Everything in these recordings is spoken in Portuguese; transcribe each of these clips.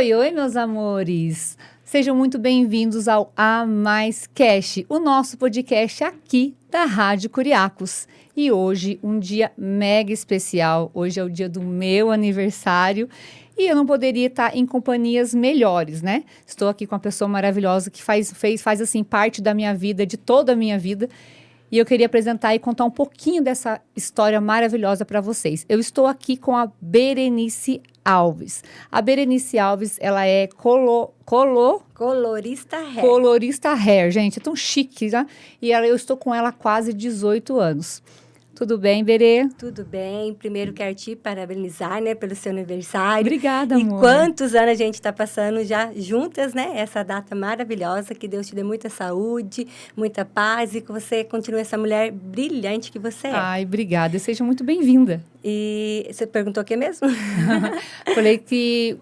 Oi, oi, meus amores! Sejam muito bem-vindos ao A Mais Cast, o nosso podcast aqui da Rádio Curiacos. E hoje, um dia mega especial. Hoje é o dia do meu aniversário e eu não poderia estar em companhias melhores, né? Estou aqui com uma pessoa maravilhosa que faz assim, parte da minha vida, de toda a minha vida. E eu queria apresentar e contar um pouquinho dessa história maravilhosa para vocês. Eu estou aqui com a Berenice Alves. A Berenice Alves, ela é colorista hair. Colorista hair, gente, é tão chique, né? E eu estou com ela há quase 18 anos. Tudo bem, Berê? Tudo bem. Primeiro quero te parabenizar, né, pelo seu aniversário. Obrigada, amor. E quantos anos a gente está passando já juntas, né? Essa data maravilhosa. Que Deus te dê muita saúde, muita paz e que você continue essa mulher brilhante que você é. Ai, obrigada. Seja muito bem-vinda. E você perguntou o que mesmo? Falei que...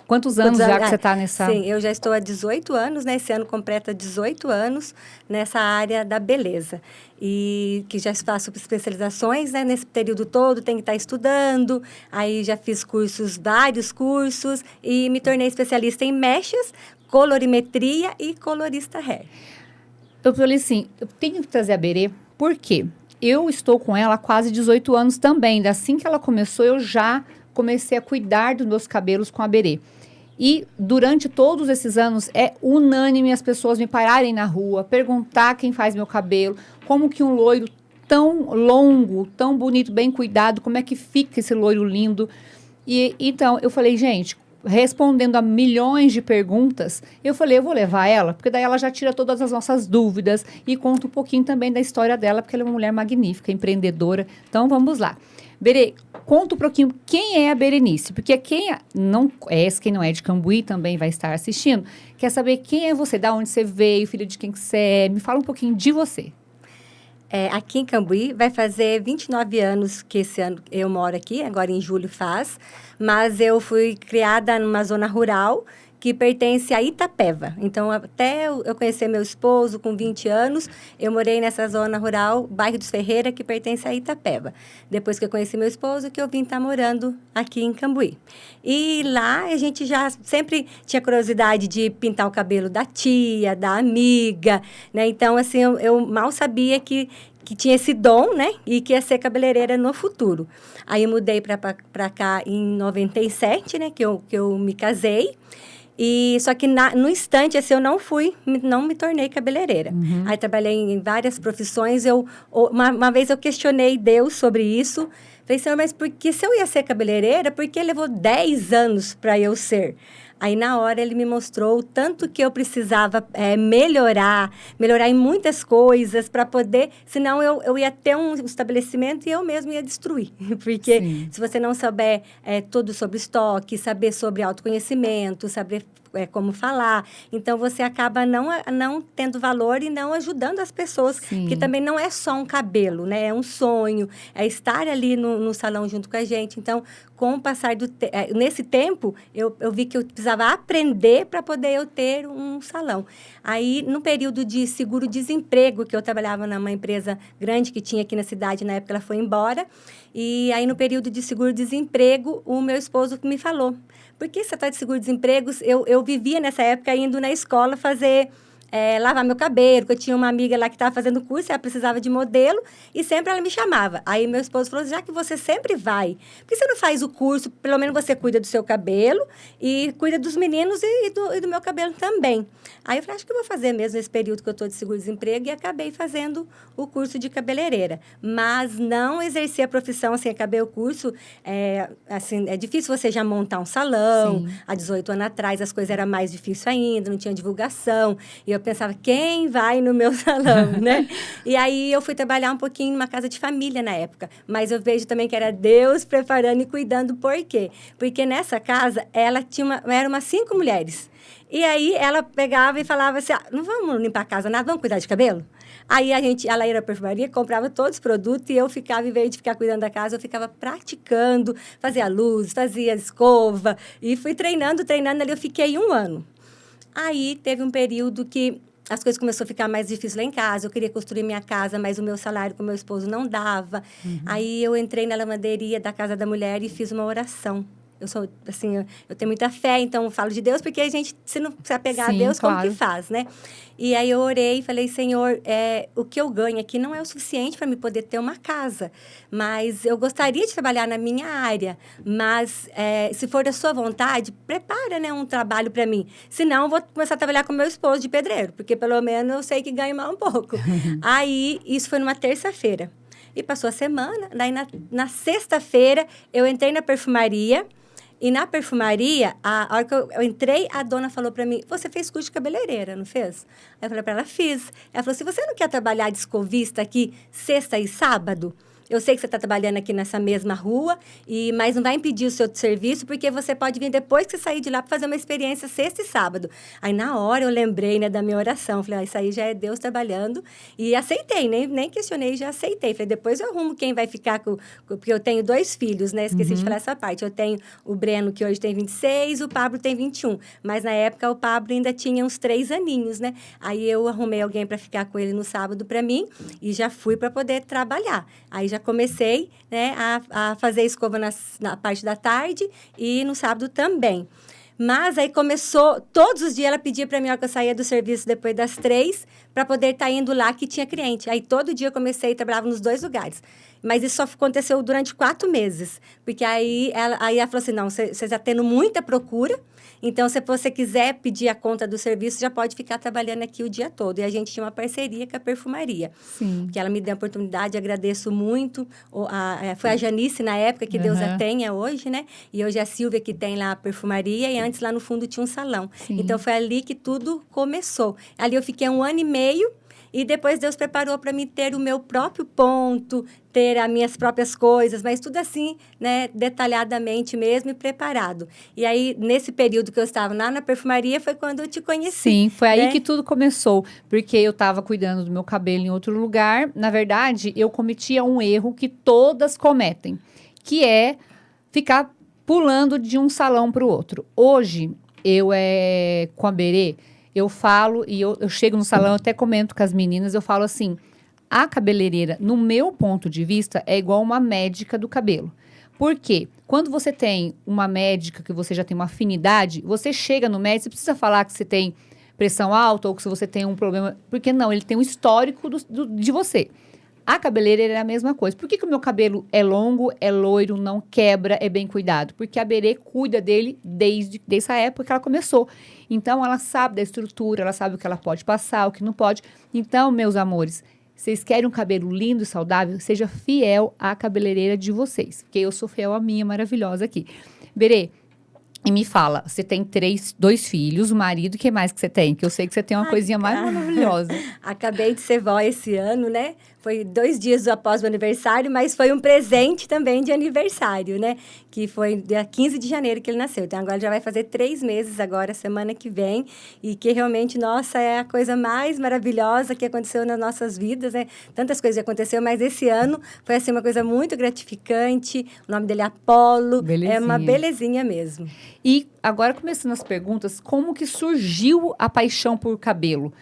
Quantos anos já que você está nessa... Sim, eu já estou há 18 anos, né? Esse ano completa 18 anos nessa área da beleza. E que já faço especializações, né? Nesse período todo, tenho que estar estudando. Aí já fiz vários cursos. E me tornei especialista em mechas, colorimetria e colorista hair. Eu falei assim, eu tenho que trazer a Berê, por quê? Eu estou com ela há quase 18 anos também. Assim que ela começou, eu já comecei a cuidar dos meus cabelos com a Berê. E durante todos esses anos, é unânime as pessoas me pararem na rua, perguntar quem faz meu cabelo, como que um loiro tão longo, tão bonito, bem cuidado, como é que fica esse loiro lindo. E então, eu falei, gente, respondendo a milhões de perguntas, eu falei, eu vou levar ela, porque daí ela já tira todas as nossas dúvidas e conta um pouquinho também da história dela, porque ela é uma mulher magnífica, empreendedora. Então, vamos lá. Berê, conta um pouquinho quem é a Berenice, porque quem não é de Cambuí também vai estar assistindo, quer saber quem é você, de onde você veio, filha de quem que você é, me fala um pouquinho de você. Aqui em Cambuí vai fazer 29 anos que esse ano eu moro aqui, agora em julho faz, mas eu fui criada numa zona rural que pertence a Itapeva. Então, até eu conhecer meu esposo com 20 anos, eu morei nessa zona rural, bairro dos Ferreira, que pertence a Itapeva. Depois que eu conheci meu esposo, que eu vim estar morando aqui em Cambuí. E lá a gente já sempre tinha curiosidade de pintar o cabelo da tia, da amiga, né? Então, assim, eu mal sabia que tinha esse dom, né? E que ia ser cabeleireira no futuro. Aí eu mudei para cá em 97, né? Que eu me casei. E só que no instante, assim, eu não me tornei cabeleireira. Uhum. Aí trabalhei em várias profissões. Uma vez eu questionei Deus sobre isso. Falei, Senhor, mas se eu ia ser cabeleireira, por que levou 10 anos para eu ser? Aí, na hora, ele me mostrou o tanto que eu precisava melhorar em muitas coisas para poder... Senão, eu ia ter um estabelecimento e eu mesmo ia destruir. Porque se você não souber tudo sobre estoque, saber sobre autoconhecimento, saber como falar, então você acaba não tendo valor e não ajudando as pessoas. Sim. Porque também não é só um cabelo, né? É um sonho, é estar ali no salão junto com a gente. Então, com o passar nesse tempo, eu vi que eu precisava aprender para poder eu ter um salão. Aí, no período de seguro-desemprego, que eu trabalhava numa empresa grande que tinha aqui na cidade, na época ela foi embora, e aí no período de seguro-desemprego, o meu esposo me falou, por que você está de seguro-desemprego? Eu vivia nessa época indo na escola fazer... lavar meu cabelo, porque eu tinha uma amiga lá que estava fazendo curso, ela precisava de modelo, e sempre ela me chamava. Aí meu esposo falou, já que você sempre vai, por que você não faz o curso, pelo menos você cuida do seu cabelo, e cuida dos meninos e do meu cabelo também. Aí eu falei, acho que eu vou fazer mesmo esse período que eu estou de seguro-desemprego, e acabei fazendo o curso de cabeleireira. Mas não exerci a profissão, assim, acabei o curso, assim, é difícil você já montar um salão. Sim. Há 18 anos atrás as coisas eram mais difíceis ainda, não tinha divulgação, e eu pensava, quem vai no meu salão, né? E aí eu fui trabalhar um pouquinho numa casa de família na época. Mas eu vejo também que era Deus preparando e cuidando. Por quê? Porque nessa casa, eram umas 5 mulheres. E aí ela pegava e falava assim, não vamos limpar a casa nada, vamos cuidar de cabelo? Aí ela ia na perfumaria, comprava todos os produtos e eu ficava, em vez de ficar cuidando da casa, eu ficava praticando, fazia luz, fazia escova. E fui treinando ali, eu fiquei 1 ano. Aí, teve um período que as coisas começaram a ficar mais difíceis lá em casa. Eu queria construir minha casa, mas o meu salário com o meu esposo não dava. Aí, eu entrei na lavanderia da Casa da Mulher e fiz uma oração. Eu sou, assim, eu tenho muita fé, então eu falo de Deus, porque a gente, se não se apegar a Sim, Deus, claro. como que faz, né? E aí eu orei e falei, Senhor, o que eu ganho aqui não é o suficiente para me poder ter uma casa, mas eu gostaria de trabalhar na minha área, mas se for da sua vontade, prepara, né, um trabalho para mim. Senão, eu vou começar a trabalhar com meu esposo de pedreiro, porque pelo menos eu sei que ganho mais um pouco. Aí, isso foi numa terça-feira. E passou a semana, daí na sexta-feira eu entrei na perfumaria. E na perfumaria, a hora que eu entrei, a dona falou para mim, você fez curso de cabeleireira, não fez? Aí eu falei para ela, fiz. Ela falou, se você não quer trabalhar de escovista aqui sexta e sábado, eu sei que você está trabalhando aqui nessa mesma rua, mas não vai impedir o seu serviço, porque você pode vir depois que você sair de lá para fazer uma experiência sexta e sábado. Aí, na hora, eu lembrei, né, da minha oração. Falei, isso aí já é Deus trabalhando. E aceitei, nem questionei, já aceitei. Falei, depois eu arrumo quem vai ficar porque eu tenho 2 filhos, né? Esqueci de falar essa parte. Eu tenho o Breno, que hoje tem 26, o Pablo tem 21. Mas, na época, o Pablo ainda tinha uns 3 aninhos, né? Aí, eu arrumei alguém para ficar com ele no sábado para mim e já fui para poder trabalhar. Aí, já comecei, né, a fazer escova na parte da tarde e no sábado também. Mas aí começou, todos os dias ela pedia para mim, na hora que eu saía do serviço depois das 3, para poder estar indo lá que tinha cliente. Aí todo dia eu comecei, trabalhava nos 2 lugares. Mas isso só aconteceu durante 4 meses. Porque aí ela falou assim, não, você está tendo muita procura, então se você quiser pedir a conta do serviço, já pode ficar trabalhando aqui o dia todo. E a gente tinha uma parceria com a perfumaria. Sim. Que ela me deu a oportunidade, agradeço muito. Foi a Janice, na época, que Deus a tenha hoje, né? E hoje é a Silvia, que tem lá a perfumaria, e antes lá no fundo tinha um salão. Sim. Então, foi ali que tudo começou. Ali eu fiquei 1 ano e meio, e depois Deus preparou para mim ter o meu próprio ponto, ter as minhas próprias coisas, mas tudo assim, né, detalhadamente mesmo e preparado. E aí, nesse período que eu estava lá na perfumaria, foi quando eu te conheci. Sim, foi aí né? que tudo começou, porque eu estava cuidando do meu cabelo em outro lugar. Na verdade, eu cometia um erro que todas cometem, que é ficar pulando de um salão para o outro. Hoje, eu com a Berê, eu falo, e eu chego no salão, eu até comento com as meninas, eu falo assim, a cabeleireira, no meu ponto de vista, é igual uma médica do cabelo. Por quê? Quando você tem uma médica que você já tem uma afinidade, você chega no médico, você precisa falar que você tem pressão alta ou que se você tem um problema... Porque não, ele tem um histórico de você. A cabeleireira é a mesma coisa. Por que o meu cabelo é longo, é loiro, não quebra, é bem cuidado? Porque a Berê cuida dele desde essa época que ela começou. Então, ela sabe da estrutura, ela sabe o que ela pode passar, o que não pode. Então, meus amores, vocês querem um cabelo lindo e saudável? Seja fiel à cabeleireira de vocês. Porque eu sou fiel à minha maravilhosa aqui. Berê, e me fala, você tem 2 filhos, o marido, o que mais que você tem? Que eu sei que você tem uma coisinha mais maravilhosa. Acabei de ser vó esse ano, né? Foi 2 dias após o aniversário, mas foi um presente também de aniversário, né? Que foi dia 15 de janeiro que ele nasceu. Então, agora já vai fazer 3 meses agora, semana que vem. E que realmente, nossa, é a coisa mais maravilhosa que aconteceu nas nossas vidas, né? Tantas coisas aconteceram, mas esse ano foi, assim, uma coisa muito gratificante. O nome dele é Apolo. Belezinha. É uma belezinha mesmo. E agora, começando as perguntas, como que surgiu a paixão por cabelo?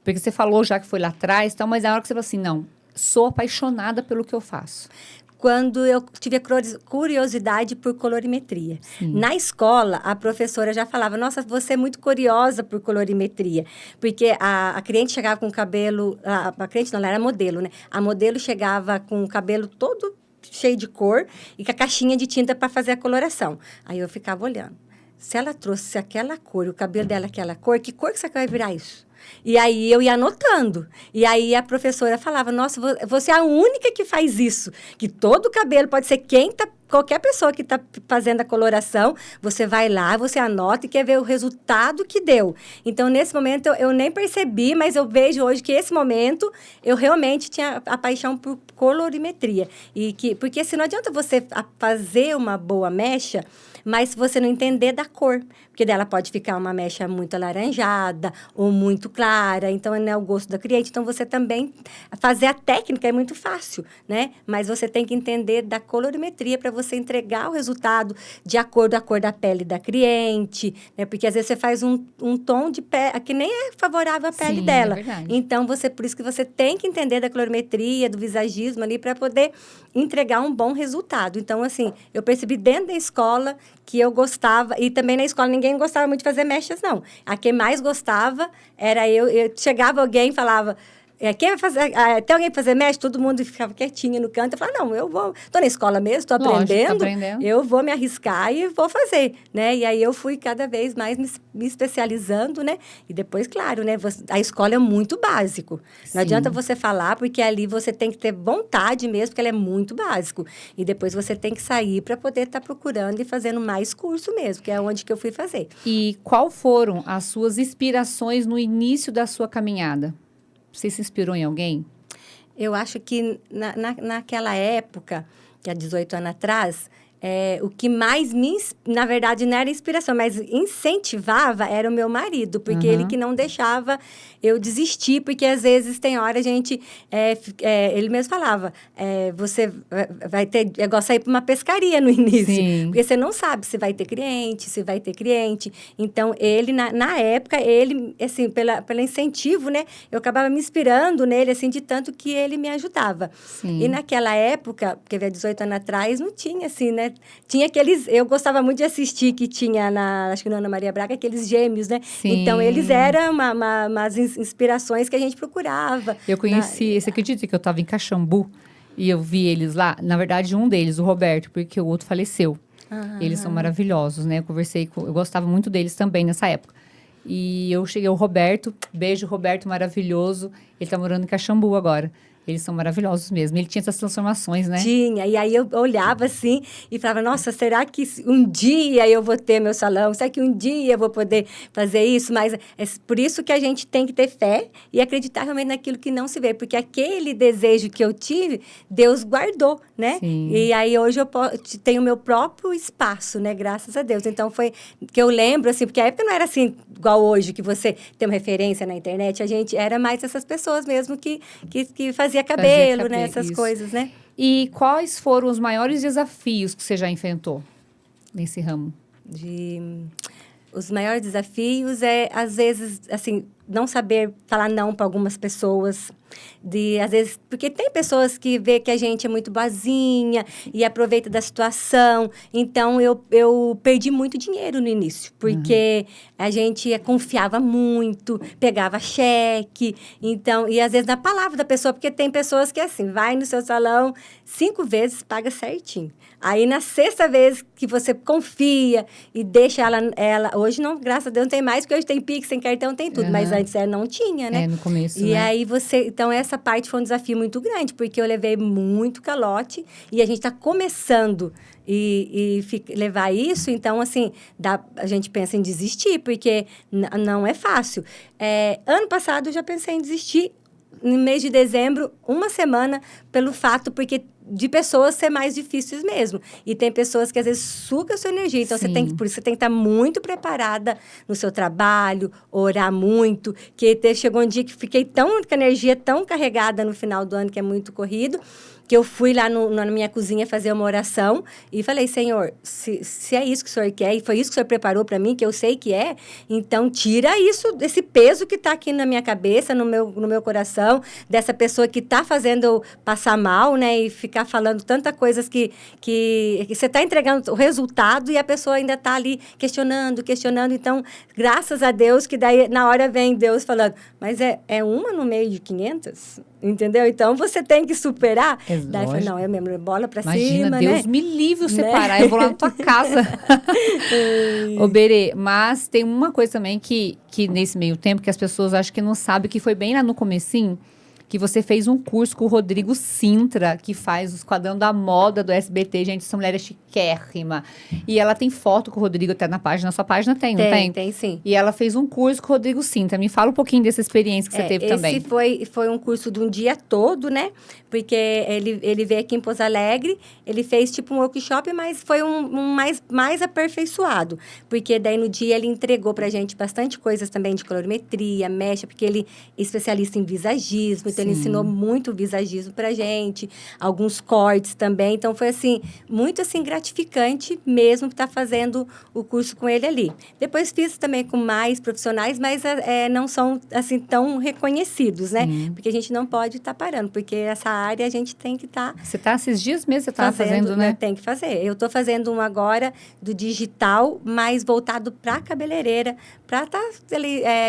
Porque você falou já que foi lá atrás, então, mas na hora que você falou assim, não, sou apaixonada pelo que eu faço. Quando eu tive a curiosidade por colorimetria. Sim. Na escola, a professora já falava, nossa, você é muito curiosa por colorimetria. Porque a cliente chegava com o cabelo... A cliente não, ela era modelo, né? A modelo chegava com o cabelo todo cheio de cor e com a caixinha de tinta para fazer a coloração. Aí eu ficava olhando. Se ela trouxe aquela cor, o cabelo dela aquela cor, que cor que você vai virar isso? E aí eu ia anotando. E aí a professora falava, nossa, você é a única que faz isso. Que todo o cabelo, pode ser qualquer pessoa que está fazendo a coloração, você vai lá, você anota e quer ver o resultado que deu. Então, nesse momento, eu nem percebi, mas eu vejo hoje que esse momento, eu realmente tinha a paixão por colorimetria. Porque se não adianta você fazer uma boa mecha, mas se você não entender da cor, porque dela pode ficar uma mecha muito alaranjada ou muito clara, então não é o gosto da cliente. Então, você também, fazer a técnica é muito fácil, né? Mas você tem que entender da colorimetria para você entregar o resultado de acordo com a cor da pele da cliente, né? Porque às vezes você faz um tom de pele que nem é favorável à pele dela. É verdade. Então, por isso que você tem que entender da colorimetria, do visagismo, visagismo ali para poder entregar um bom resultado. Então, assim, eu percebi dentro da escola que eu gostava, e também na escola ninguém gostava muito de fazer mechas, não. A quem mais gostava era eu chegava alguém e falava... quem vai fazer, tem alguém para fazer mexe? Todo mundo ficava quietinho no canto. Eu falava, não, eu vou... Estou na escola mesmo, estou aprendendo. Eu vou me arriscar e vou fazer, né? E aí eu fui cada vez mais me especializando, né? E depois, claro, né? A escola é muito básico. Sim. Não adianta você falar, porque ali você tem que ter vontade mesmo, porque ela é muito básico. E depois você tem que sair para poder estar procurando e fazendo mais curso mesmo, que é onde que eu fui fazer. E qual foram as suas inspirações no início da sua caminhada? Você se inspirou em alguém? Eu acho que naquela época, que há 18 anos atrás, o que mais na verdade, não era inspiração, mas incentivava era o meu marido, porque ele que não deixava eu desistir, porque às vezes tem hora a gente, ele mesmo falava, você vai ter, é igual sair para uma pescaria no início, sim, porque você não sabe se vai ter cliente, então ele, na época, ele, assim, pelo incentivo, né, eu acabava me inspirando nele, assim, de tanto que ele me ajudava. Sim. E naquela época, porque há 18 anos atrás, não tinha, assim, né, tinha aqueles... Eu gostava muito de assistir que tinha, acho que na Ana Maria Braga, aqueles gêmeos, né? Sim. Então, eles eram umas inspirações que a gente procurava. Eu conheci... Você acredita que eu estava em Caxambu e eu vi eles lá? Na verdade, um deles, o Roberto, porque o outro faleceu. Eles são maravilhosos, né? Eu gostava muito deles também nessa época. E eu cheguei, o Roberto, beijo, Roberto, maravilhoso. Ele está morando em Caxambu agora. Eles são maravilhosos mesmo. Ele tinha essas transformações, né? Tinha. E aí eu olhava assim e falava, nossa, será que um dia eu vou ter meu salão? Será que um dia eu vou poder fazer isso? Mas é por isso que a gente tem que ter fé e acreditar realmente naquilo que não se vê. Porque aquele desejo que eu tive, Deus guardou, né? Sim. E aí hoje eu tenho o meu próprio espaço, né? Graças a Deus. Então foi que eu lembro, assim, porque a época não era assim igual hoje, que você tem uma referência na internet. A gente era mais essas pessoas mesmo que fazia cabelo, né? Essas coisas, né? E quais foram os maiores desafios que você já enfrentou nesse ramo? Os maiores desafios às vezes, assim, não saber falar não para algumas pessoas. Às vezes, porque tem pessoas que vê que a gente é muito boazinha e aproveita da situação. Então, eu perdi muito dinheiro no início, porque a gente confiava muito, pegava cheque. Então, e às vezes na palavra da pessoa, porque tem pessoas que assim, vai no seu salão 5 vezes, paga certinho. Aí, na 6ª vez que você confia e deixa ela... Hoje, não, graças a Deus, não tem mais, porque hoje tem Pix, tem cartão, tem tudo. Mas antes não tinha, né? No começo, E aí, então, essa parte foi um desafio muito grande, porque eu levei muito calote e a gente está começando levar isso. Então, assim, a gente pensa em desistir, porque não é fácil. Ano passado, eu já pensei em desistir no mês de dezembro, uma semana, pelo fato, porque de pessoas ser mais difíceis mesmo. E tem pessoas que, às vezes, sugam a sua energia. Então, por isso, você tem que estar muito preparada no seu trabalho, orar muito. Chegou um dia que fiquei com a energia tão carregada no final do ano, que é muito corrido, que eu fui lá na minha cozinha fazer uma oração e falei, Senhor, se é isso que o Senhor quer e foi isso que o Senhor preparou para mim, que eu sei que é, então tira isso, esse peso que está aqui na minha cabeça, no meu coração, dessa pessoa que está fazendo eu passar mal, né, e ficar falando tantas coisas que você está entregando o resultado e a pessoa ainda está ali questionando. Então, graças a Deus, que daí na hora vem Deus falando, mas é uma no meio de 500? Entendeu? Então, você tem que superar. Daí eu falei, não, é mesmo, bola pra Imagina, cima, Deus me livre eu separar, eu vou lá na tua casa. Ô, Berê, mas tem uma coisa também que nesse meio tempo, que as pessoas acham que não sabem, que foi bem lá no comecinho, que você fez um curso com o Rodrigo Sintra, que faz os quadrão da moda do SBT. Gente, essa mulher é chiquérrima. E ela tem foto com o Rodrigo até na página. Na sua página tem, não tem? Tem, sim. E ela fez um curso com o Rodrigo Sintra. Me fala um pouquinho dessa experiência que você teve também. Esse foi um curso de um dia todo, né? Porque ele veio aqui em Pouso Alegre, ele fez tipo um workshop, mas foi um mais aperfeiçoado. Porque daí no dia ele entregou pra gente bastante coisas também de colorimetria, mecha, porque ele é especialista em visagismo. Então, ele ensinou muito visagismo pra gente, alguns cortes também. Então, foi, assim, muito, assim, gratificante mesmo estar fazendo o curso com ele ali. Depois, fiz também com mais profissionais, mas não são, assim, tão reconhecidos, né? Porque a gente não pode estar parando, porque essa área a gente tem que estar... Você está esses dias mesmo, você estava fazendo, né? Tem que fazer. Eu estou fazendo um agora do digital, mais voltado para cabeleireira, para estar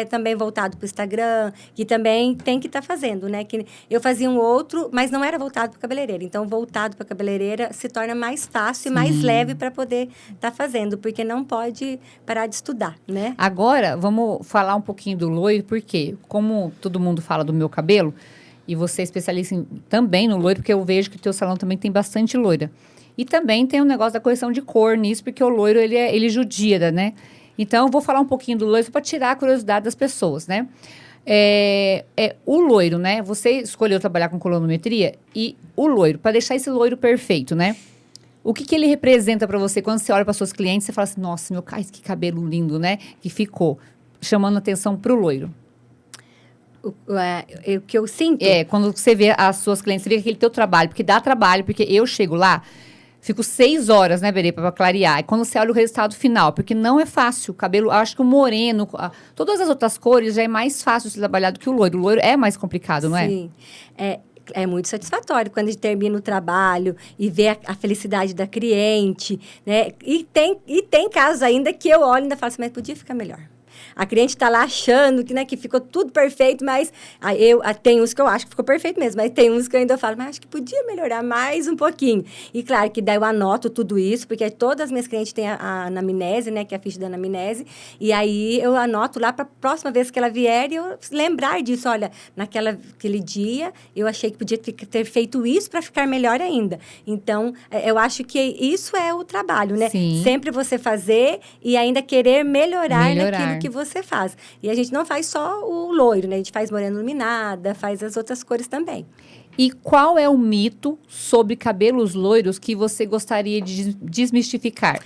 também voltado para o Instagram, que também tem que estar fazendo, né? Que eu fazia um outro, mas não era voltado para cabeleireira. Então, voltado para cabeleireira se torna mais fácil e mais leve para poder estar fazendo, porque não pode parar de estudar, né? Agora, vamos falar um pouquinho do loiro, porque como todo mundo fala do meu cabelo, e você é especialista também no loiro, porque eu vejo que o teu salão também tem bastante loira. E também tem um negócio da correção de cor nisso, porque o loiro, ele judia, né? Então, eu vou falar um pouquinho do loiro para tirar a curiosidade das pessoas, né? O loiro, né? Você escolheu trabalhar com colorimetria e o loiro, para deixar esse loiro perfeito, né? O que ele representa para você quando você olha para suas clientes, você fala assim, nossa, que cabelo lindo, né? Que ficou chamando atenção para o loiro. O que eu sinto? Quando você vê as suas clientes, você vê aquele teu trabalho, porque dá trabalho, porque eu chego lá, fico 6 horas, né, Berê, para clarear. E quando você olha o resultado final, porque não é fácil. O cabelo, acho que o moreno, todas as outras cores já é mais fácil de trabalhar do que o loiro. O loiro é mais complicado, não é? Sim. É muito satisfatório quando a gente termina o trabalho e vê a felicidade da cliente, né? E tem casos ainda que eu olho e ainda falo assim, mas podia ficar melhor. A cliente está lá achando que, né, que ficou tudo perfeito, mas tem uns que eu acho que ficou perfeito mesmo, mas tem uns que eu ainda falo, mas acho que podia melhorar mais um pouquinho. E claro que daí eu anoto tudo isso, porque todas as minhas clientes têm a anamnese, né, que é a ficha da anamnese, e aí eu anoto lá para a próxima vez que ela vier e eu lembrar disso. Olha, naquele dia eu achei que podia ter feito isso para ficar melhor ainda. Então, eu acho que isso é o trabalho, né? Sim. Sempre você fazer e ainda querer melhorar. Naquilo que você faz. E a gente não faz só o loiro, né? A gente faz morena iluminada, faz as outras cores também. E qual é o mito sobre cabelos loiros que você gostaria de desmistificar?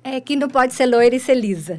É que não pode ser loira e ser lisa.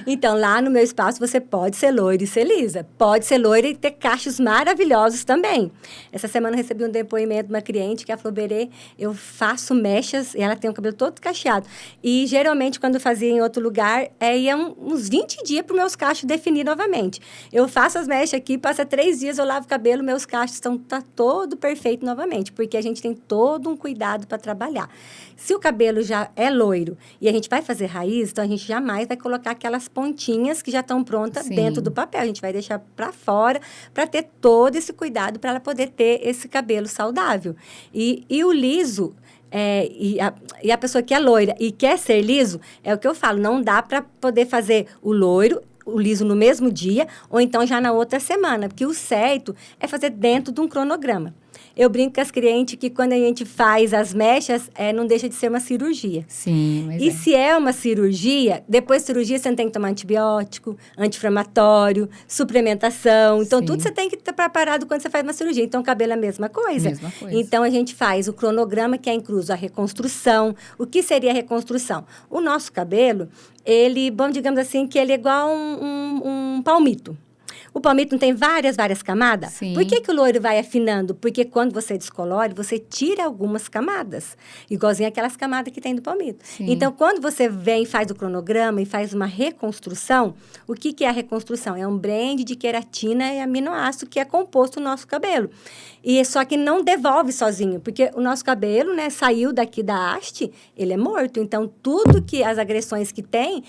Então, lá no meu espaço, você pode ser loira e ser lisa. Pode ser loira e ter cachos maravilhosos também. Essa semana eu recebi um depoimento de uma cliente que ela falou, Berê, eu faço mechas, e ela tem o cabelo todo cacheado. E, geralmente, quando eu fazia em outro lugar, ia uns 20 dias para os meus cachos definir novamente. Eu faço as mechas aqui, passa 3 dias, eu lavo o cabelo, meus cachos estão todo perfeito novamente, porque a gente tem todo um cuidado para trabalhar. Se o cabelo já é loiro e a gente vai fazer raiz, então a gente jamais vai colocar aquelas pontinhas que já estão prontas dentro do papel. A gente vai deixar para fora para ter todo esse cuidado para ela poder ter esse cabelo saudável. E o liso... e a pessoa que é loira e quer ser liso, é o que eu falo, não dá para poder fazer o loiro, o liso no mesmo dia, ou então já na outra semana, porque o certo é fazer dentro de um cronograma. Eu brinco com as clientes que quando a gente faz as mechas, não deixa de ser uma cirurgia. Sim, mas E se é uma cirurgia, depois da cirurgia você não tem que tomar antibiótico, anti-inflamatório, suplementação. Então, tudo você tem que estar preparado quando você faz uma cirurgia. Então, o cabelo é a mesma coisa. Mesma coisa. Então, a gente faz o cronograma, que é incluso a reconstrução. O que seria a reconstrução? O nosso cabelo, digamos assim, que ele é igual um palmito. O palmito não tem várias camadas? Sim. Por que o loiro vai afinando? Porque quando você descolore, você tira algumas camadas. Igualzinho aquelas camadas que tem do palmito. Sim. Então, quando você vem e faz o cronograma e faz uma reconstrução, o que é a reconstrução? É um blend de queratina e aminoácido que é composto no nosso cabelo. E só que não devolve sozinho, porque o nosso cabelo, né, saiu daqui da haste, ele é morto. Então, tudo que as agressões que tem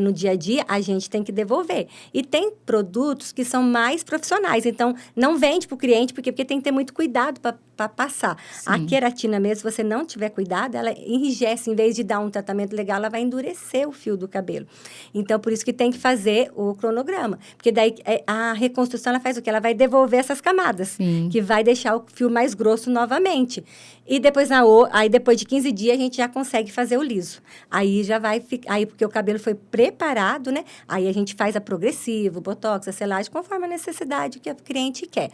no dia a dia, a gente tem que devolver. E tem produtos que são mais profissionais. Então, não vende para o cliente, porque tem que ter muito cuidado para passar. Sim. A queratina mesmo, se você não tiver cuidado, ela enrijece. Em vez de dar um tratamento legal, ela vai endurecer o fio do cabelo. Então, por isso que tem que fazer o cronograma. Porque daí a reconstrução, ela faz o quê? Ela vai devolver essas camadas. Sim. Que vai deixar o fio mais grosso novamente. E depois, depois de 15 dias, a gente já consegue fazer o liso. Aí já vai ficar... Aí, porque o cabelo foi preparado, né? Aí a gente faz a progressivo, botox, a selagem, conforme a necessidade que a cliente quer.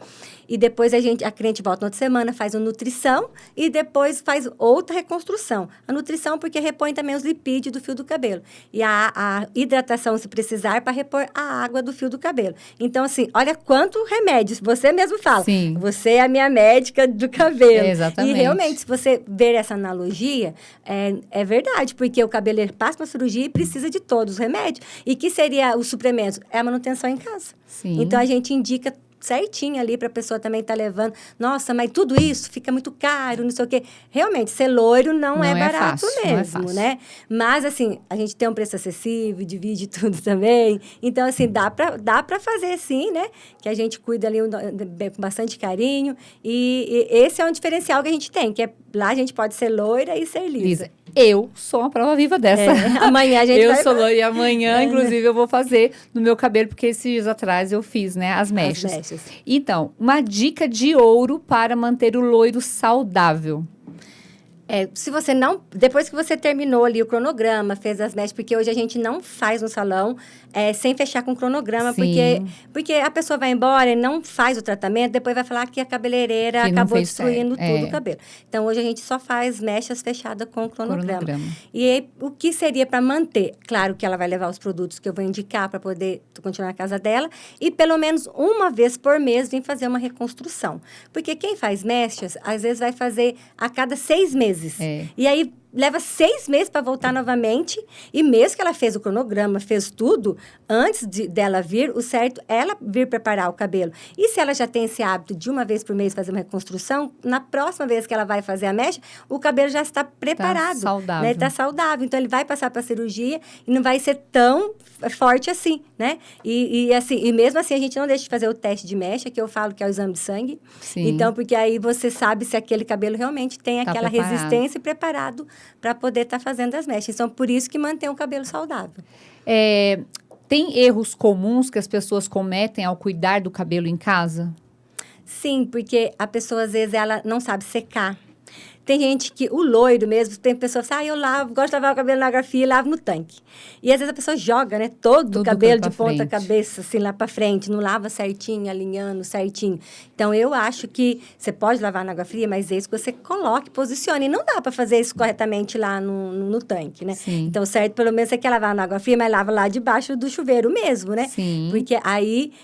E depois a cliente volta na outra semana, faz a nutrição e depois faz outra reconstrução. A nutrição porque repõe também os lipídios do fio do cabelo. E a hidratação, se precisar, para repor a água do fio do cabelo. Então, assim, olha quanto remédios. Você mesmo fala. Sim. Você é a minha médica do cabelo. Exatamente. E realmente, se você ver essa analogia, é verdade. Porque o cabelo ele passa uma cirurgia e precisa de todos os remédios. E que seria os suplementos? É a manutenção em casa. Sim. Então, a gente indica certinho ali para a pessoa também estar levando. Nossa, mas tudo isso fica muito caro, não sei o quê. Realmente, ser loiro não é barato fácil, mesmo, né? Mas, assim, a gente tem um preço acessível, divide tudo também. Então, assim, dá para fazer sim, né? Que a gente cuida ali com bastante carinho. E esse é um diferencial que a gente tem, que é lá a gente pode ser loira e ser lisa. Eu sou uma prova viva dessa. Amanhã a gente Eu sou loira e amanhã, inclusive, eu vou fazer no meu cabelo, porque esses dias atrás eu fiz, né, as mechas. Então, uma dica de ouro para manter o loiro saudável. Se você não... Depois que você terminou ali o cronograma, fez as mechas, porque hoje a gente não faz no salão sem fechar com o cronograma, porque a pessoa vai embora e não faz o tratamento, depois vai falar que a cabeleireira acabou destruindo tudo o cabelo. Então, hoje a gente só faz mechas fechadas com o cronograma. E aí, o que seria para manter? Claro que ela vai levar os produtos que eu vou indicar para poder continuar na casa dela e pelo menos uma vez por mês vir fazer uma reconstrução. Porque quem faz mechas, às vezes vai fazer a cada 6 meses. E aí, leva 6 meses para voltar novamente. E mesmo que ela fez o cronograma, fez tudo, antes dela vir, o certo é ela vir preparar o cabelo. E se ela já tem esse hábito de uma vez por mês fazer uma reconstrução, na próxima vez que ela vai fazer a mecha, o cabelo já está preparado. Está saudável. Né? Está saudável. Então, ele vai passar para a cirurgia e não vai ser tão forte assim, né? E mesmo assim, a gente não deixa de fazer o teste de mecha, que eu falo que é o exame de sangue. Sim. Então, porque aí você sabe se aquele cabelo realmente tem aquela resistência e preparado para poder estar fazendo as mechas. Então, por isso que mantém o cabelo saudável. Tem erros comuns que as pessoas cometem ao cuidar do cabelo em casa? Sim, porque a pessoa, às vezes, ela não sabe secar. Tem gente que, o loiro mesmo, tem pessoas que eu gosto de lavar o cabelo na grafia e lavo no tanque. E às vezes a pessoa joga, né, todo o cabelo de ponta cabeça, assim, lá para frente, não lava certinho, alinhando certinho. Então, eu acho que você pode lavar na água fria, mas é isso que você coloque, posicione. E não dá para fazer isso corretamente lá no tanque, né? Sim. Então, certo, pelo menos você quer lavar na água fria, mas lava lá debaixo do chuveiro mesmo, né? Sim. Porque aí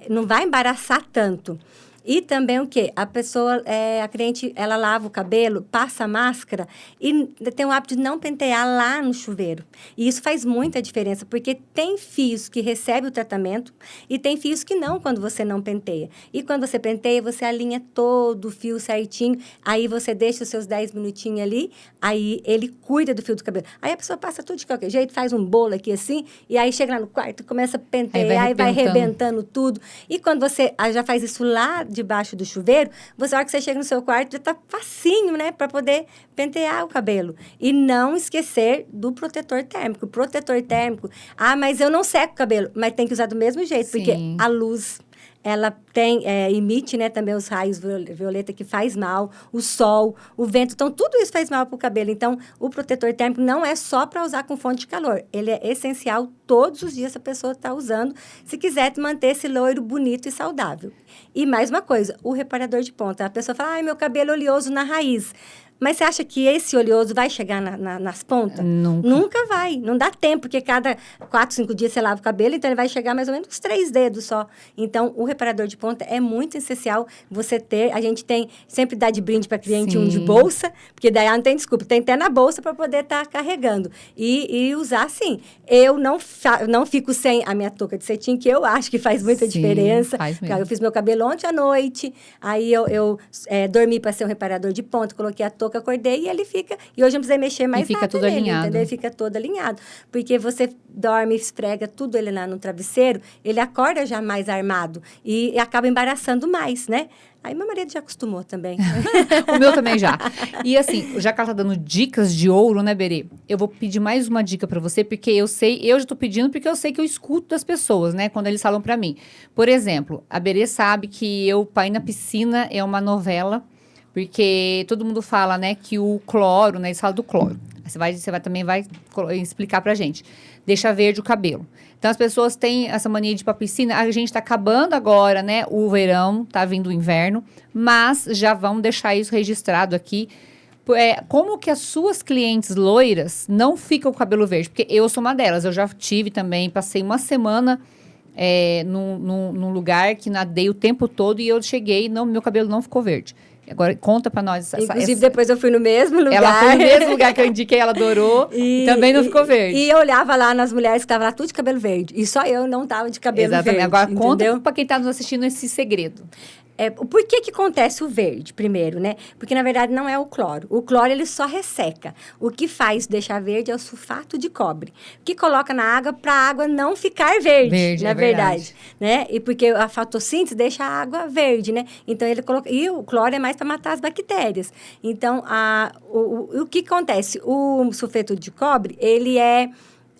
não vai embaraçar tanto. E também o quê? A pessoa, a cliente, ela lava o cabelo, passa a máscara e tem o hábito de não pentear lá no chuveiro. E isso faz muita diferença, porque tem fios que recebem o tratamento e tem fios que não, quando você não penteia. E quando você penteia, você alinha todo o fio certinho, aí você deixa os seus 10 minutinhos ali, aí ele cuida do fio do cabelo. Aí a pessoa passa tudo de qualquer jeito, faz um bolo aqui assim, e aí chega lá no quarto, começa a pentear, aí vai arrebentando tudo. E quando você já faz isso lá debaixo do chuveiro, a hora que você chega no seu quarto, já tá facinho, né? Para poder pentear o cabelo. E não esquecer do protetor térmico. O protetor térmico, mas eu não seco o cabelo. Mas tem que usar do mesmo jeito, Sim. porque a luz, ela emite, né, também os raios violeta que faz mal, o sol, o vento. Então, tudo isso faz mal para o cabelo. Então, o protetor térmico não é só para usar com fonte de calor. Ele é essencial todos os dias a pessoa está usando, se quiser manter esse loiro bonito e saudável. E mais uma coisa, o reparador de ponta. A pessoa fala, meu cabelo é oleoso na raiz. Mas você acha que esse oleoso vai chegar nas pontas? Nunca vai. Não dá tempo, porque cada 4, 5 dias você lava o cabelo, então ele vai chegar mais ou menos uns 3 dedos só. Então, o reparador de ponta é muito essencial você ter. A gente sempre dá de brinde para cliente um de bolsa, porque daí ela não tem desculpa. Tem até na bolsa para poder estar carregando. E usar, sim. Eu não fico sem a minha touca de cetim, que eu acho que faz muita diferença. Faz mesmo. Eu fiz meu cabelo ontem à noite, aí eu dormi para ser um reparador de ponta, coloquei a touca, acordei e ele fica... E hoje não precisei mexer mais nada. E fica tudo nele, alinhado. Entendeu? Fica todo alinhado. Porque você dorme, esfrega tudo ele lá no travesseiro, ele acorda já mais armado e acaba embaraçando mais, né? Aí meu marido já acostumou também. O meu também já. E assim, já que ela tá dando dicas de ouro, né, Berê? Eu vou pedir mais uma dica pra você, porque eu já tô pedindo porque eu sei que eu escuto das pessoas, né? Quando eles falam pra mim. Por exemplo, a Berê sabe que Pai na Piscina é uma novela, porque todo mundo fala, né, que o cloro, né, eles falam do cloro. Também vai explicar pra gente. Deixa verde o cabelo. Então, as pessoas têm essa mania de ir pra piscina. A gente tá acabando agora, né? O verão, tá vindo o inverno. Mas já vamos deixar isso registrado aqui. Como que as suas clientes loiras não ficam com o cabelo verde? Porque eu sou uma delas. Eu já tive também, passei uma semana num lugar que nadei o tempo todo e eu cheguei e meu cabelo não ficou verde. Agora, conta pra nós. Inclusive, depois eu fui no mesmo lugar. Ela foi no mesmo lugar que eu indiquei, ela adorou e também não ficou verde. E eu olhava lá nas mulheres que estavam lá tudo de cabelo verde. E só eu não tava de cabelo verde. Exatamente. Agora, entendeu? Conta pra quem tá nos assistindo esse segredo. Por que acontece o verde primeiro, né? Porque, na verdade, não é o cloro. O cloro, ele só resseca. O que faz deixar verde é o sulfato de cobre, que coloca na água para a água não ficar verde, na verdade. Né? E porque a fotossíntese deixa a água verde, né? Então, ele coloca... E o cloro é mais para matar as bactérias. Então, o que acontece? O sulfato de cobre, ele é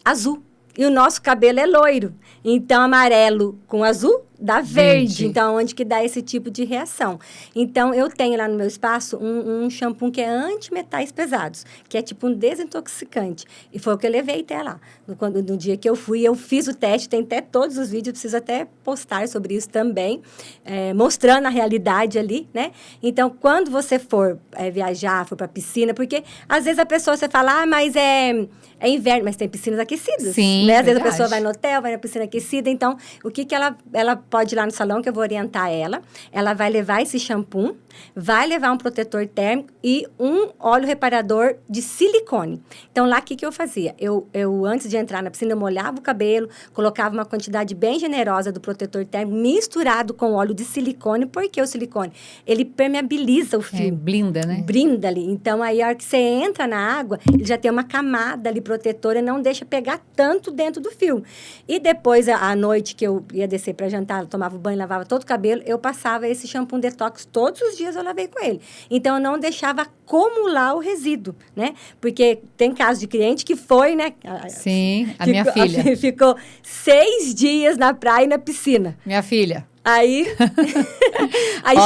azul. E o nosso cabelo é loiro. Então, amarelo com azul dá verde. Então, onde que dá esse tipo de reação? Então, eu tenho lá no meu espaço um shampoo que é antimetais pesados, que é tipo um desintoxicante. E foi o que eu levei até lá. No dia que eu fui, eu fiz o teste, tem até todos os vídeos, preciso até postar sobre isso também, mostrando a realidade ali, né? Então, quando você for viajar, for para piscina, porque às vezes a pessoa, você fala, mas é inverno, mas tem piscinas aquecidas. Sim, né? Às vezes a pessoa vai no hotel, vai na piscina aquecida, então, o que ela pode ir lá no salão, que eu vou orientar ela vai levar esse shampoo, vai levar um protetor térmico e um óleo reparador de silicone. Então, lá, o que eu fazia? Eu, antes de entrar na piscina, eu molhava o cabelo, colocava uma quantidade bem generosa do protetor térmico, misturado com óleo de silicone. Por que o silicone? Ele permeabiliza o fio. Blinda, né? Blinda ali. Então, aí, a hora que você entra na água, ele já tem uma camada ali protetora, não deixa pegar tanto dentro do fio. E depois, à noite, que eu ia descer para jantar, eu tomava banho, lavava todo o cabelo, eu passava esse shampoo detox todos os dias, eu lavei com ele. Então, eu não deixava acumular o resíduo, né? Porque tem caso de cliente que foi, né? Sim, minha filha. Ficou 6 dias na praia e na piscina. Minha filha. Aí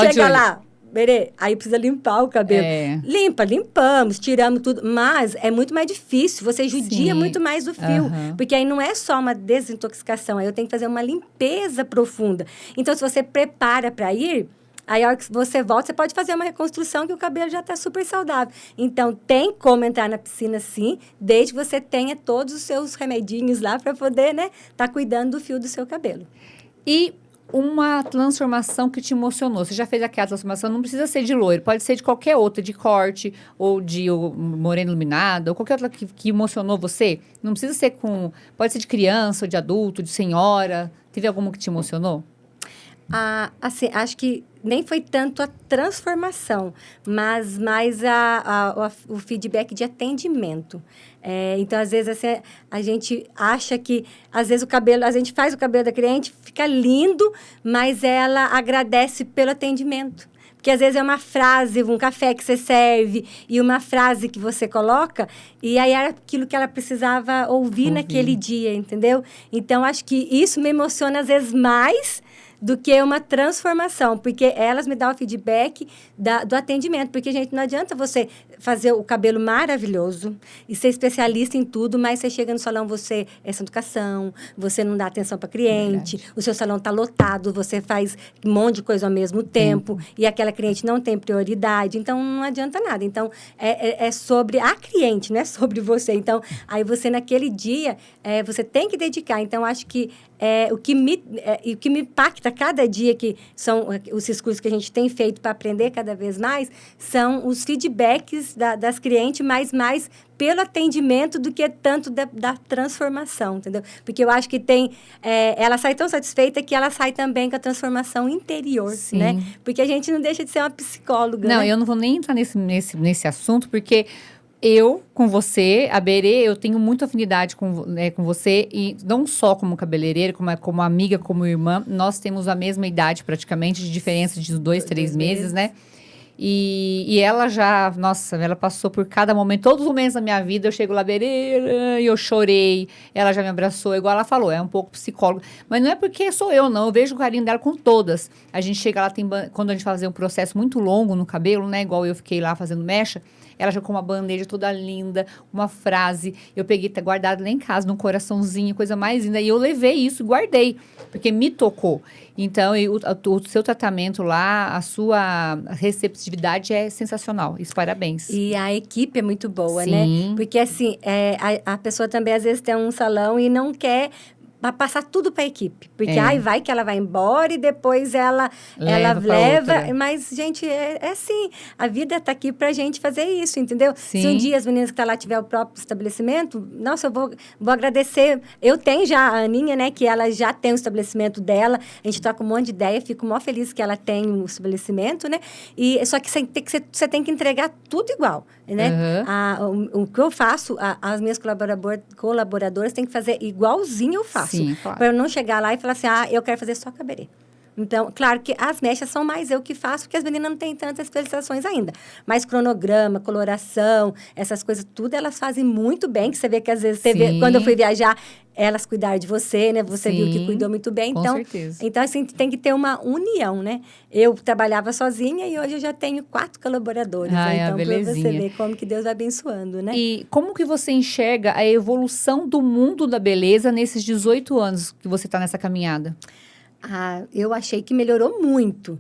chega lá, Berê, aí precisa limpar o cabelo. Limpamos, tiramos tudo, mas é muito mais difícil, você judia muito mais do fio, porque aí não é só uma desintoxicação, aí eu tenho que fazer uma limpeza profunda. Então, se você prepara para ir, aí a hora que você volta, você pode fazer uma reconstrução que o cabelo já está super saudável. Então, tem como entrar na piscina, sim, desde que você tenha todos os seus remedinhos lá para poder, né, tá cuidando do fio do seu cabelo. E uma transformação que te emocionou. Você já fez aquela transformação, não precisa ser de loiro, pode ser de qualquer outra, de corte, ou de morena iluminada, ou qualquer outra que emocionou você. Não precisa ser pode ser de criança, ou de adulto, de senhora. Teve alguma que te emocionou? Assim, acho que nem foi tanto a transformação, mas mais o feedback de atendimento. Então, às vezes, assim, a gente acha que, às vezes, a gente faz o cabelo da cliente, fica lindo, mas ela agradece pelo atendimento. Porque, às vezes, é uma frase, um café que você serve, e uma frase que você coloca, e aí era aquilo que ela precisava ouvir naquele dia, entendeu? Então, acho que isso me emociona, às vezes, mais do que uma transformação, porque elas me dão o feedback do atendimento, porque, gente, não adianta você fazer o cabelo maravilhoso e ser especialista em tudo, mas você chega no salão, você é sem educação, você não dá atenção para cliente, o seu salão está lotado, você faz um monte de coisa ao mesmo tempo, e aquela cliente não tem prioridade, então não adianta nada. Então, é sobre a cliente, não é sobre você. Então, aí você, naquele dia, você tem que dedicar. Então, acho que o que me impacta cada dia, que são os discursos que a gente tem feito para aprender cada vez mais, são os feedbacks das clientes, mas mais pelo atendimento do que tanto da transformação, entendeu? Porque eu acho que ela sai tão satisfeita que ela sai também com a transformação interior, né? Porque a gente não deixa de ser uma psicóloga, Não, né? Eu não vou nem entrar nesse assunto, porque eu, com você, a Berê, eu tenho muita afinidade com você, e não só como cabeleireira, como amiga, como irmã, nós temos a mesma idade praticamente, de diferença de 2, 3 meses, né? E ela já, nossa, ela passou por cada momento, todos os momentos da minha vida, eu chego lá, Berê, e eu chorei, ela já me abraçou, igual ela falou, é um pouco psicóloga, mas não é porque sou eu, não, eu vejo o carinho dela com todas. A gente chega lá, quando a gente faz um processo muito longo no cabelo, né, igual eu fiquei lá fazendo mecha, ela já com uma bandeja toda linda, uma frase. Eu peguei, tá guardado lá em casa, num coraçãozinho, coisa mais linda. E eu levei isso, guardei, porque me tocou. Então, o seu tratamento lá, a sua receptividade é sensacional. Isso, parabéns. E a equipe é muito boa, Sim. né? Porque, assim, a pessoa também, às vezes, tem um salão e não quer passar tudo para a equipe. Porque, vai que ela vai embora e depois ela leva. Mas, gente, é assim. A vida está aqui para a gente fazer isso, entendeu? Sim. Se um dia as meninas que estão lá tiver o próprio estabelecimento, nossa, eu vou agradecer. Eu tenho já a Aninha, né? Que ela já tem o estabelecimento dela. A gente troca um monte de ideia. Fico mó feliz que ela tem um estabelecimento, né? Só que você tem que entregar tudo igual, né? O que eu faço, as minhas colaboradoras têm que fazer igualzinho eu faço. Sim, claro. Para eu não chegar lá e falar assim, eu quero fazer só caberê. Então, claro que as mechas são mais eu que faço, porque as meninas não têm tantas especializações ainda. Mas cronograma, coloração, essas coisas, tudo elas fazem muito bem, que você vê que às vezes, quando eu fui viajar, elas cuidaram de você, né? Você viu que cuidou muito bem. Com certeza. Então, assim, tem que ter uma união, né? Eu trabalhava sozinha e hoje eu já tenho 4 colaboradores. Então, para você ver como que Deus vai abençoando, né? E como que você enxerga a evolução do mundo da beleza nesses 18 anos que você está nessa caminhada? Eu achei que melhorou muito.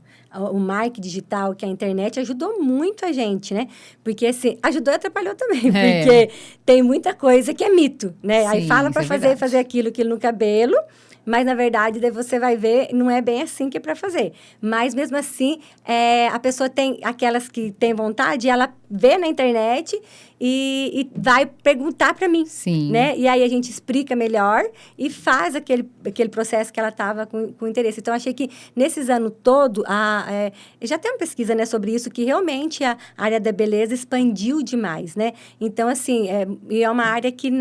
O marketing digital, que a internet ajudou muito a gente, né? Porque, assim, ajudou e atrapalhou também. Porque tem muita coisa que é mito, né? Sim, aí fala para fazer aquilo no cabelo, mas, na verdade, daí você vai ver, não é bem assim que é para fazer. Mas, mesmo assim, a pessoa tem aquelas que tem vontade, ela vê na internet e vai perguntar para mim. Sim. Né? E aí a gente explica melhor e faz aquele processo que ela estava com interesse. Então, achei que nesses anos todos, já tem uma pesquisa, né, sobre isso, que realmente a área da beleza expandiu demais, né? Então, assim, é uma área que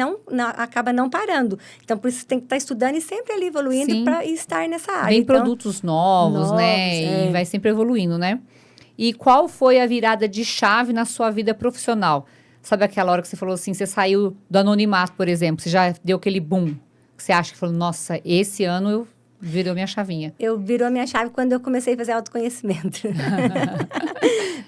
acaba não parando. Então, por isso tem que estar estudando e sempre ali evoluindo para estar nessa área. Vem produtos novos, né? E vai sempre evoluindo, né? E qual foi a virada de chave na sua vida profissional? Sabe aquela hora que você falou assim, você saiu do anonimato, por exemplo, você já deu aquele boom, que você acha que falou, nossa, esse ano virou minha chavinha. Virou minha chave quando eu comecei a fazer autoconhecimento.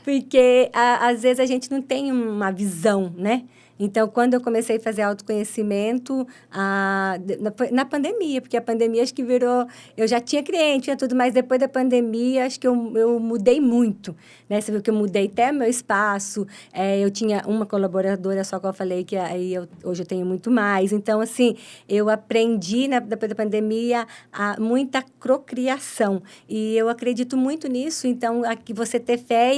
Porque, às vezes, a gente não tem uma visão, né? Então, quando eu comecei a fazer autoconhecimento, na pandemia, porque a pandemia acho que virou... Eu já tinha cliente, tinha tudo, mas depois da pandemia, acho que eu mudei muito, né? Você viu que eu mudei até meu espaço, eu tinha uma colaboradora só que eu falei que hoje eu tenho muito mais. Então, assim, eu aprendi, depois da pandemia, muita procriação. E eu acredito muito nisso, então, aqui você ter fé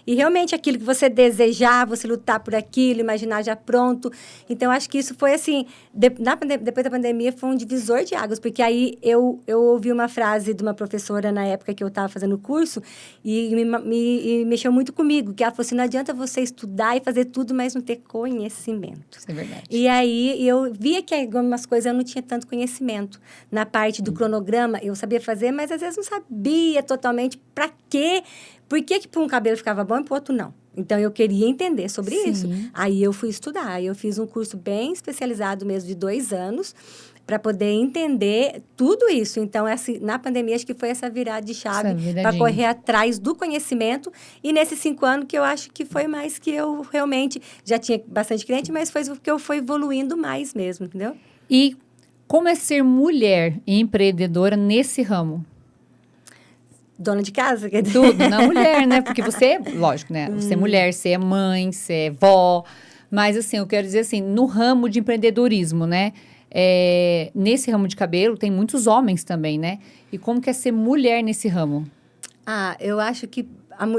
e realmente aquilo que você desejar, você lutar por aquilo, imaginar já pronto. Então, acho que isso foi assim, depois da pandemia, foi um divisor de águas, porque aí eu ouvi uma frase de uma professora na época que eu estava fazendo o curso e me mexeu muito comigo, que ela falou assim, não adianta você estudar e fazer tudo, mas não ter conhecimento. Isso é verdade. E aí, eu via que algumas coisas eu não tinha tanto conhecimento. Na parte do cronograma, eu sabia fazer, mas às vezes não sabia totalmente para quê. Por que para um cabelo ficava bom e para o outro não? Então, eu queria entender sobre isso. Aí, eu fui estudar. Aí, eu fiz um curso bem especializado mesmo, de 2 anos, para poder entender tudo isso. Então, na pandemia, acho que foi essa virada de chave para correr atrás do conhecimento. E nesses 5 anos, que eu acho que foi mais que eu realmente... Já tinha bastante cliente, mas foi que eu fui evoluindo mais mesmo, entendeu? E como é ser mulher e empreendedora nesse ramo? Dona de casa? Tudo, na mulher, né? Porque você, lógico, né? Você é mulher, você é mãe, você é vó. Mas, assim, eu quero dizer assim, no ramo de empreendedorismo, né? Nesse ramo de cabelo, tem muitos homens também, né? E como que é ser mulher nesse ramo? Eu acho que...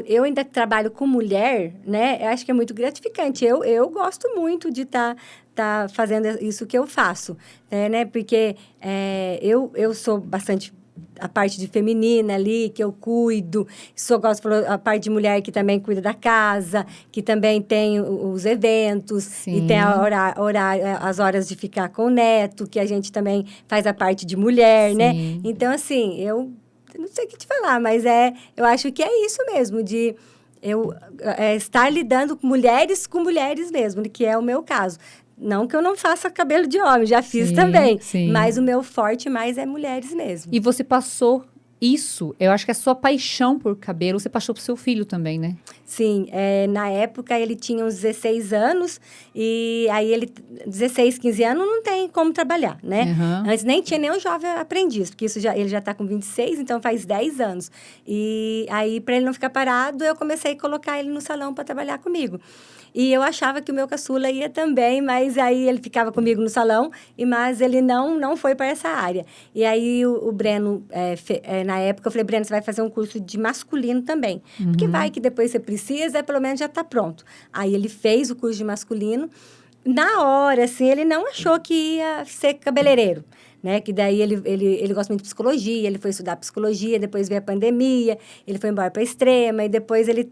Eu ainda trabalho com mulher, né? Eu acho que é muito gratificante. Eu gosto muito de estar fazendo isso que eu faço, né? Porque eu sou bastante... a parte de feminina ali, que eu cuido. Gosto a parte de mulher que também cuida da casa, que também tem os eventos. Sim. E tem as horas de ficar com o neto, que a gente também faz a parte de mulher, sim, né? Então, assim, eu não sei o que te falar, mas eu acho que é isso mesmo, de estar lidando com mulheres mesmo, que é o meu caso. Não que eu não faça cabelo de homem, já fiz também. Sim. Mas o meu forte mais é mulheres mesmo. E você passou isso, eu acho que a sua paixão por cabelo, você passou pro seu filho também, né? Sim, na época ele tinha uns 16 anos e aí 16, 15 anos não tem como trabalhar, né? Uhum. Antes nem tinha nenhum jovem aprendiz, porque ele já está com 26, então faz 10 anos. E aí, para ele não ficar parado, eu comecei a colocar ele no salão para trabalhar comigo. E eu achava que o meu caçula ia também, mas aí ele ficava comigo no salão, mas ele não foi para essa área. E aí o Breno, na época, eu falei, Breno, você vai fazer um curso de masculino também. Porque vai que depois você precisa, pelo menos já está pronto. Aí ele fez o curso de masculino. Na hora, assim, ele não achou que ia ser cabeleireiro, né? Que daí ele gosta muito de psicologia, ele foi estudar psicologia, depois veio a pandemia, ele foi embora para Extrema, e depois ele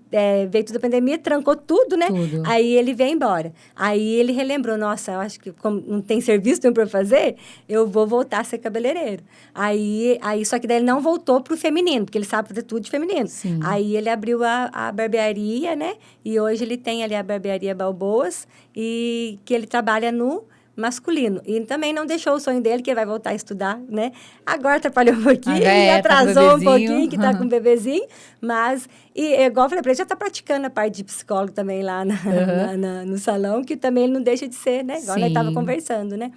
veio tudo a pandemia, trancou tudo, né? Tudo. Aí ele veio embora. Aí ele relembrou, nossa, eu acho que como não tem serviço para fazer, eu vou voltar a ser cabeleireiro. Aí só que daí ele não voltou pro feminino, porque ele sabe fazer tudo de feminino. Sim. Aí ele abriu a barbearia, né? E hoje ele tem ali a barbearia Balboas, e que ele trabalha no masculino. E também não deixou o sonho dele, que ele vai voltar a estudar, né? Agora atrapalhou um pouquinho, e atrasou um pouquinho, que tá com um bebezinho. Mas, igual eu falei pra ele, já tá praticando a parte de psicólogo também lá no salão, que também ele não deixa de ser, né? Igual nós tava conversando, né?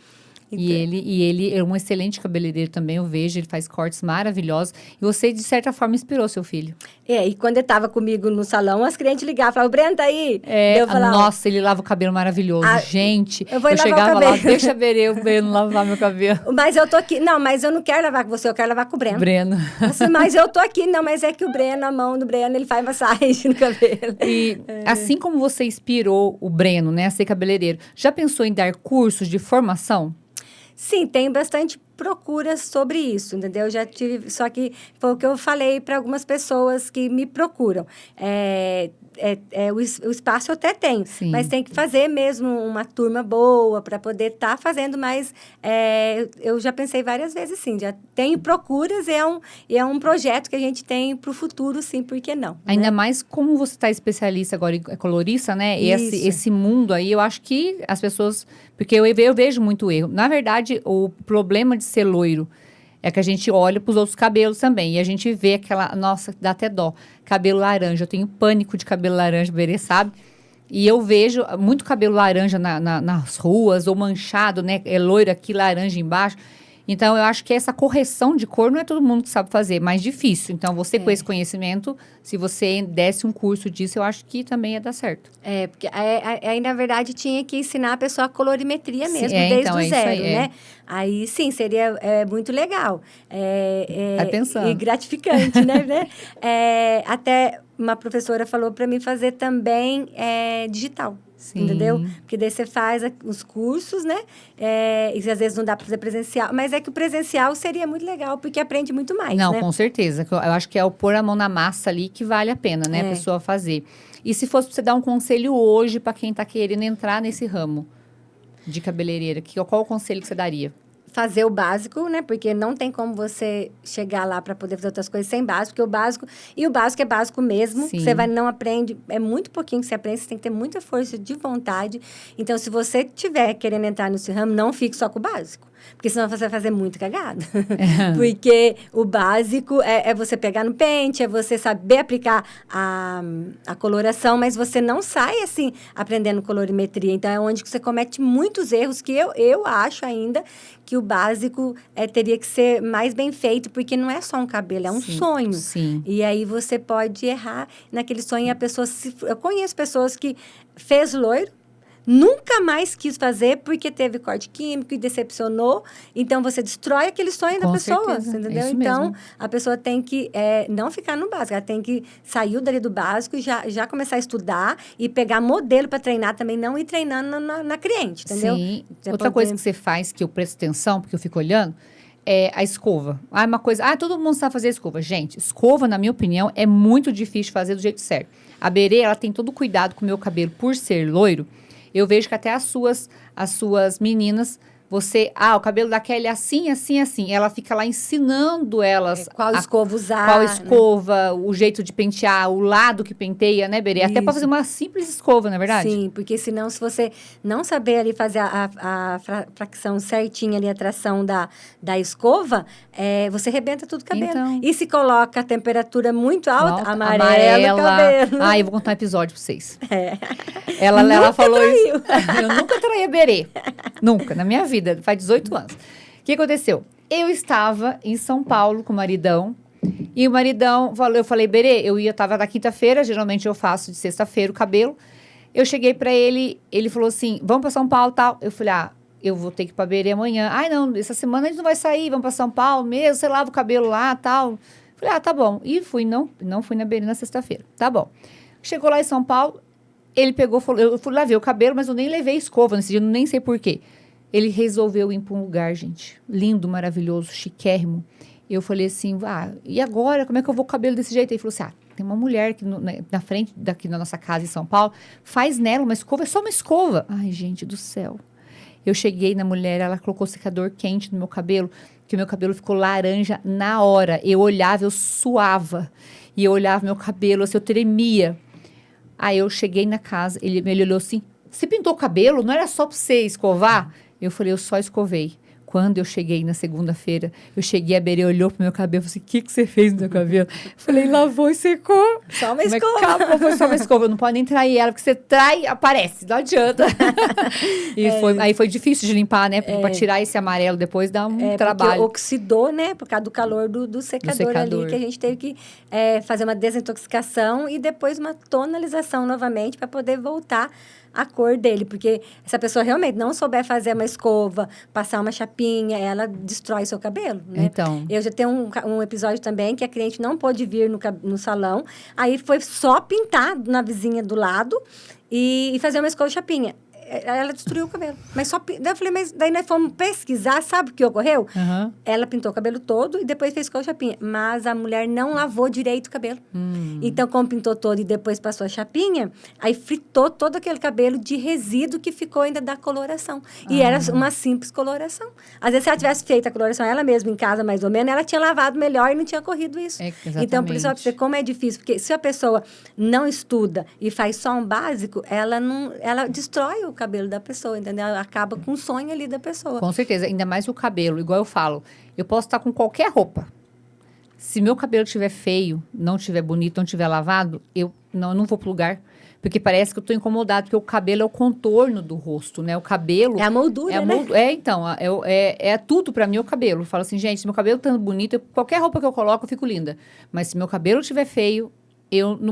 E ele é um excelente cabeleireiro também, eu vejo, ele faz cortes maravilhosos. E você, de certa forma, inspirou seu filho. E quando ele estava comigo no salão, as clientes ligavam, falavam, o Breno tá aí? Eu falava, nossa, ele lava o cabelo maravilhoso. Gente, eu chegava lá, deixa o Breno lavar meu cabelo. Mas eu tô aqui, não, mas eu não quero lavar com você, eu quero lavar com o Breno. Assim, mas eu tô aqui, não, mas é que o Breno, a mão do Breno, ele faz massagem no cabelo. E assim como você inspirou o Breno, né, a ser cabeleireiro, já pensou em dar cursos de formação? Sim, tem bastante procura sobre isso, entendeu? Já tive, só que foi o que eu falei para algumas pessoas que me procuram. O espaço eu até tenho, Sim. Mas tem que fazer mesmo uma turma boa para poder estar fazendo mais. Eu já pensei várias vezes, sim, já tenho procuras e é um projeto que a gente tem para o futuro, sim, por que não? Ainda né? mais como você está especialista agora, é colorista, né? E esse mundo aí, eu acho que as pessoas... Porque eu vejo muito erro. Na verdade, o problema de ser loiro é que a gente olha para os outros cabelos também. E a gente vê aquela... Nossa, dá até dó. Cabelo laranja. Eu tenho pânico de cabelo laranja, Berê, sabe? E eu vejo muito cabelo laranja nas ruas, ou manchado, né? É loiro aqui, laranja embaixo. Então, eu acho que essa correção de cor não é todo mundo que sabe fazer, é mais difícil. Então, você com esse conhecimento, se você desse um curso disso, eu acho que também ia dar certo. Porque aí, na verdade, tinha que ensinar a pessoa a colorimetria mesmo, sim, desde então, o zero, aí, né? Aí, sim, seria muito legal. Vai pensando. E gratificante, né? Até uma professora falou para mim fazer também digital. Sim. Entendeu? Porque daí você faz os cursos, né? E às vezes não dá para fazer presencial. Mas é que o presencial seria muito legal, porque aprende muito mais, Não, né? com certeza. Eu acho que é o pôr a mão na massa ali que vale a pena, né? A pessoa fazer. E se fosse pra você dar um conselho hoje para quem tá querendo entrar nesse ramo de cabeleireira, qual o conselho que você daria? Fazer o básico, né? Porque não tem como você chegar lá para poder fazer outras coisas sem básico, porque o básico é básico mesmo. Sim. Você não aprende, é muito pouquinho que você aprende, você tem que ter muita força de vontade. Então, se você tiver querendo entrar nesse ramo, não fique só com o básico. Porque senão você vai fazer muito cagada. Porque o básico é você pegar no pente, é você saber aplicar a coloração, mas você não sai, assim, aprendendo colorimetria. Então, é onde você comete muitos erros que eu acho ainda que o básico teria que ser mais bem feito, porque não é só um cabelo, é um sonho. Sim. E aí você pode errar naquele sonho e a pessoa... Eu conheço pessoas que fez loiro, nunca mais quis fazer porque teve corte químico e decepcionou. Então, você destrói aquele sonho da pessoa, entendeu? É isso então, mesmo. a pessoa tem que não ficar no básico. Ela tem que sair dali do básico e já começar a estudar e pegar modelo para treinar também, não ir treinando na cliente, entendeu? Sim. Outra coisa que você faz, que eu presto atenção, porque eu fico olhando, é a escova. Uma coisa... todo mundo sabe fazer escova. Gente, escova, na minha opinião, é muito difícil de fazer do jeito certo. A Berê, ela tem todo o cuidado com o meu cabelo por ser loiro. Eu vejo que até as suas meninas, o cabelo da Kelly é assim, assim, assim. Ela fica lá ensinando elas Qual escova usar. qual escova, o jeito de pentear, o lado que penteia, né, Berê? Até para fazer uma simples escova, não é verdade? Sim, porque senão, se você não saber ali fazer a fracção certinha ali, a tração da escova, você arrebenta tudo o cabelo. Então. E se coloca a temperatura muito alta, amarela o cabelo. Ah, eu vou contar um episódio para vocês. Ela falou isso. Eu nunca traí a Berê. Nunca, na minha vida. Faz 18 anos. O que aconteceu? Eu estava em São Paulo com o maridão. E o maridão falou, eu falei, Berê, tava na quinta-feira, geralmente eu faço de sexta-feira o cabelo. Eu cheguei pra ele falou assim, vamos pra São Paulo e tal. Eu falei, eu vou ter que ir pra Berê amanhã. Ai, não, essa semana a gente não vai sair, vamos pra São Paulo mesmo, você lava o cabelo lá e tal. Falei, tá bom. E fui, não fui na Berê na sexta-feira. Tá bom. Chegou lá em São Paulo, ele pegou, falou, eu fui lavei o cabelo, mas eu nem levei escova nesse dia, nem sei por quê. Ele resolveu ir pra um lugar, gente, lindo, maravilhoso, chiquérrimo. Eu falei assim, e agora? Como é que eu vou com o cabelo desse jeito? Ele falou assim, tem uma mulher aqui na frente daqui na nossa casa em São Paulo, faz nela uma escova, é só uma escova. Ai, gente do céu. Eu cheguei na mulher, ela colocou secador quente no meu cabelo, que o meu cabelo ficou laranja na hora. Eu olhava, eu suava. E eu olhava meu cabelo, assim, eu tremia. Aí eu cheguei na casa, ele olhou assim, você pintou o cabelo? Não era só pra você escovar? Eu falei, eu só escovei. Quando eu cheguei na segunda-feira, a Berê olhou pro meu cabelo e falou assim, o que você fez no meu cabelo? Eu falei, lavou e secou. Só uma escova. Foi só uma escova. Não pode nem trair ela, porque você trai, aparece, não adianta. Aí foi difícil de limpar, né? Porque pra tirar esse amarelo depois dá um trabalho. Porque oxidou, né? Por causa do calor do secador ali, que a gente teve que fazer uma desintoxicação e depois uma tonalização novamente para poder voltar a cor dele, porque se a pessoa realmente não souber fazer uma escova, passar uma chapinha, ela destrói seu cabelo, né? Então. Eu já tenho um episódio também que a cliente não pôde vir no salão, aí foi só pintar na vizinha do lado e fazer uma escova de chapinha. Ela destruiu o cabelo. Mas só... Daí eu falei, mas daí nós fomos pesquisar, sabe o que ocorreu? Uhum. Ela pintou o cabelo todo e depois fez com a chapinha. Mas a mulher não lavou direito o cabelo. Então, como pintou todo e depois passou a chapinha, aí fritou todo aquele cabelo de resíduo que ficou ainda da coloração. E era uma simples coloração. Às vezes, se ela tivesse feito a coloração ela mesma em casa, mais ou menos, ela tinha lavado melhor e não tinha corrido isso. Então, por isso, ó, pra você ver como é difícil. Porque se a pessoa não estuda e faz só um básico, ela destrói o cabelo da pessoa, entendeu? Ela acaba com o sonho ali da pessoa. Com certeza, ainda mais o cabelo, igual eu falo, eu posso estar com qualquer roupa. Se meu cabelo estiver feio, não estiver bonito, não estiver lavado, eu não vou pro lugar. Porque parece que eu tô incomodado, porque o cabelo é o contorno do rosto, né? O cabelo... É a moldura, né? Então, é tudo pra mim o cabelo. Eu falo assim, gente, se meu cabelo tá bonito, qualquer roupa que eu coloco, eu fico linda. Mas se meu cabelo estiver feio,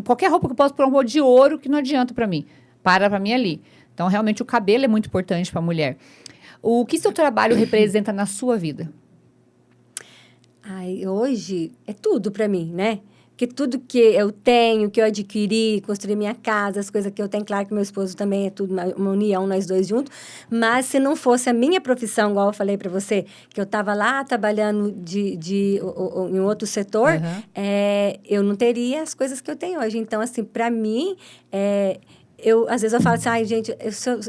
qualquer roupa que eu posso pôr um rolo de ouro, que não adianta pra mim. Pra mim ali. Então, realmente, o cabelo é muito importante para a mulher. O que seu trabalho representa na sua vida? Hoje é tudo para mim, né? Porque tudo que eu tenho, que eu adquiri, construir minha casa, as coisas que eu tenho, claro que meu esposo também é tudo uma união, nós dois juntos. Mas se não fosse a minha profissão, igual eu falei para você, que eu estava lá trabalhando em outro setor, eu não teria as coisas que eu tenho hoje. Então, assim, para mim... às vezes eu falo assim, gente,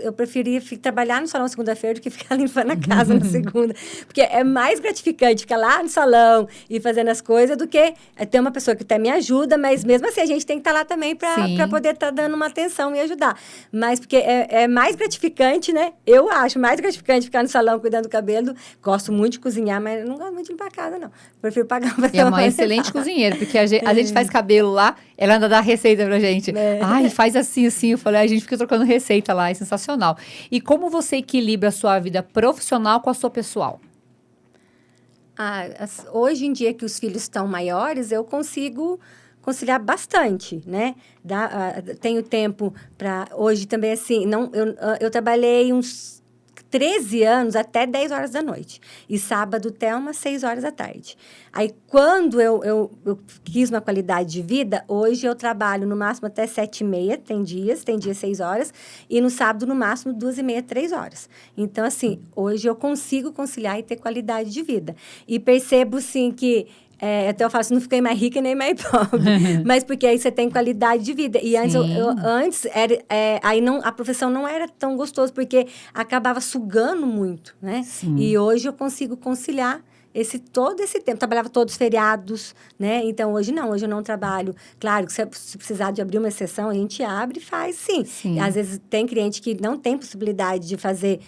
eu preferia trabalhar no salão segunda-feira do que ficar limpando a casa na segunda. Porque é mais gratificante ficar lá no salão e fazendo as coisas do que ter uma pessoa que até me ajuda, mas mesmo assim a gente tem que estar lá também para poder estar dando uma atenção e ajudar. Mas porque é mais gratificante, né? Eu acho mais gratificante ficar no salão cuidando do cabelo. Gosto muito de cozinhar, mas não gosto muito de limpar a casa, não. Prefiro pagar uma pessoa. E é uma excelente cozinheira, porque a gente faz cabelo lá, ela anda dá receita pra gente. Ai, faz assim, assim. Eu falei, a gente fica trocando receita lá, é sensacional. E como você equilibra a sua vida profissional com a sua pessoal? Hoje em dia que os filhos estão maiores, eu consigo conciliar bastante, né? Tenho tempo para... Hoje também, assim, eu trabalhei uns 13 anos até 10 horas da noite. E sábado até umas 6 horas da tarde. Aí, quando eu quis uma qualidade de vida, hoje eu trabalho no máximo até 7h30, tem dias 6 horas, e no sábado, no máximo, 2h30, 3 horas. Então, assim, hoje eu consigo conciliar e ter qualidade de vida. E percebo, sim, que Até eu falo assim, não fiquei mais rica nem mais pobre. Mas porque aí você tem qualidade de vida. E antes, antes aí não, a profissão não era tão gostosa, porque acabava sugando muito, né? Sim. E hoje eu consigo conciliar todo esse tempo. Trabalhava todos os feriados, né? Então, hoje não. Hoje eu não trabalho. Claro, que se precisar de abrir uma exceção, a gente abre e faz, sim. Às vezes, tem cliente que não tem possibilidade de fazer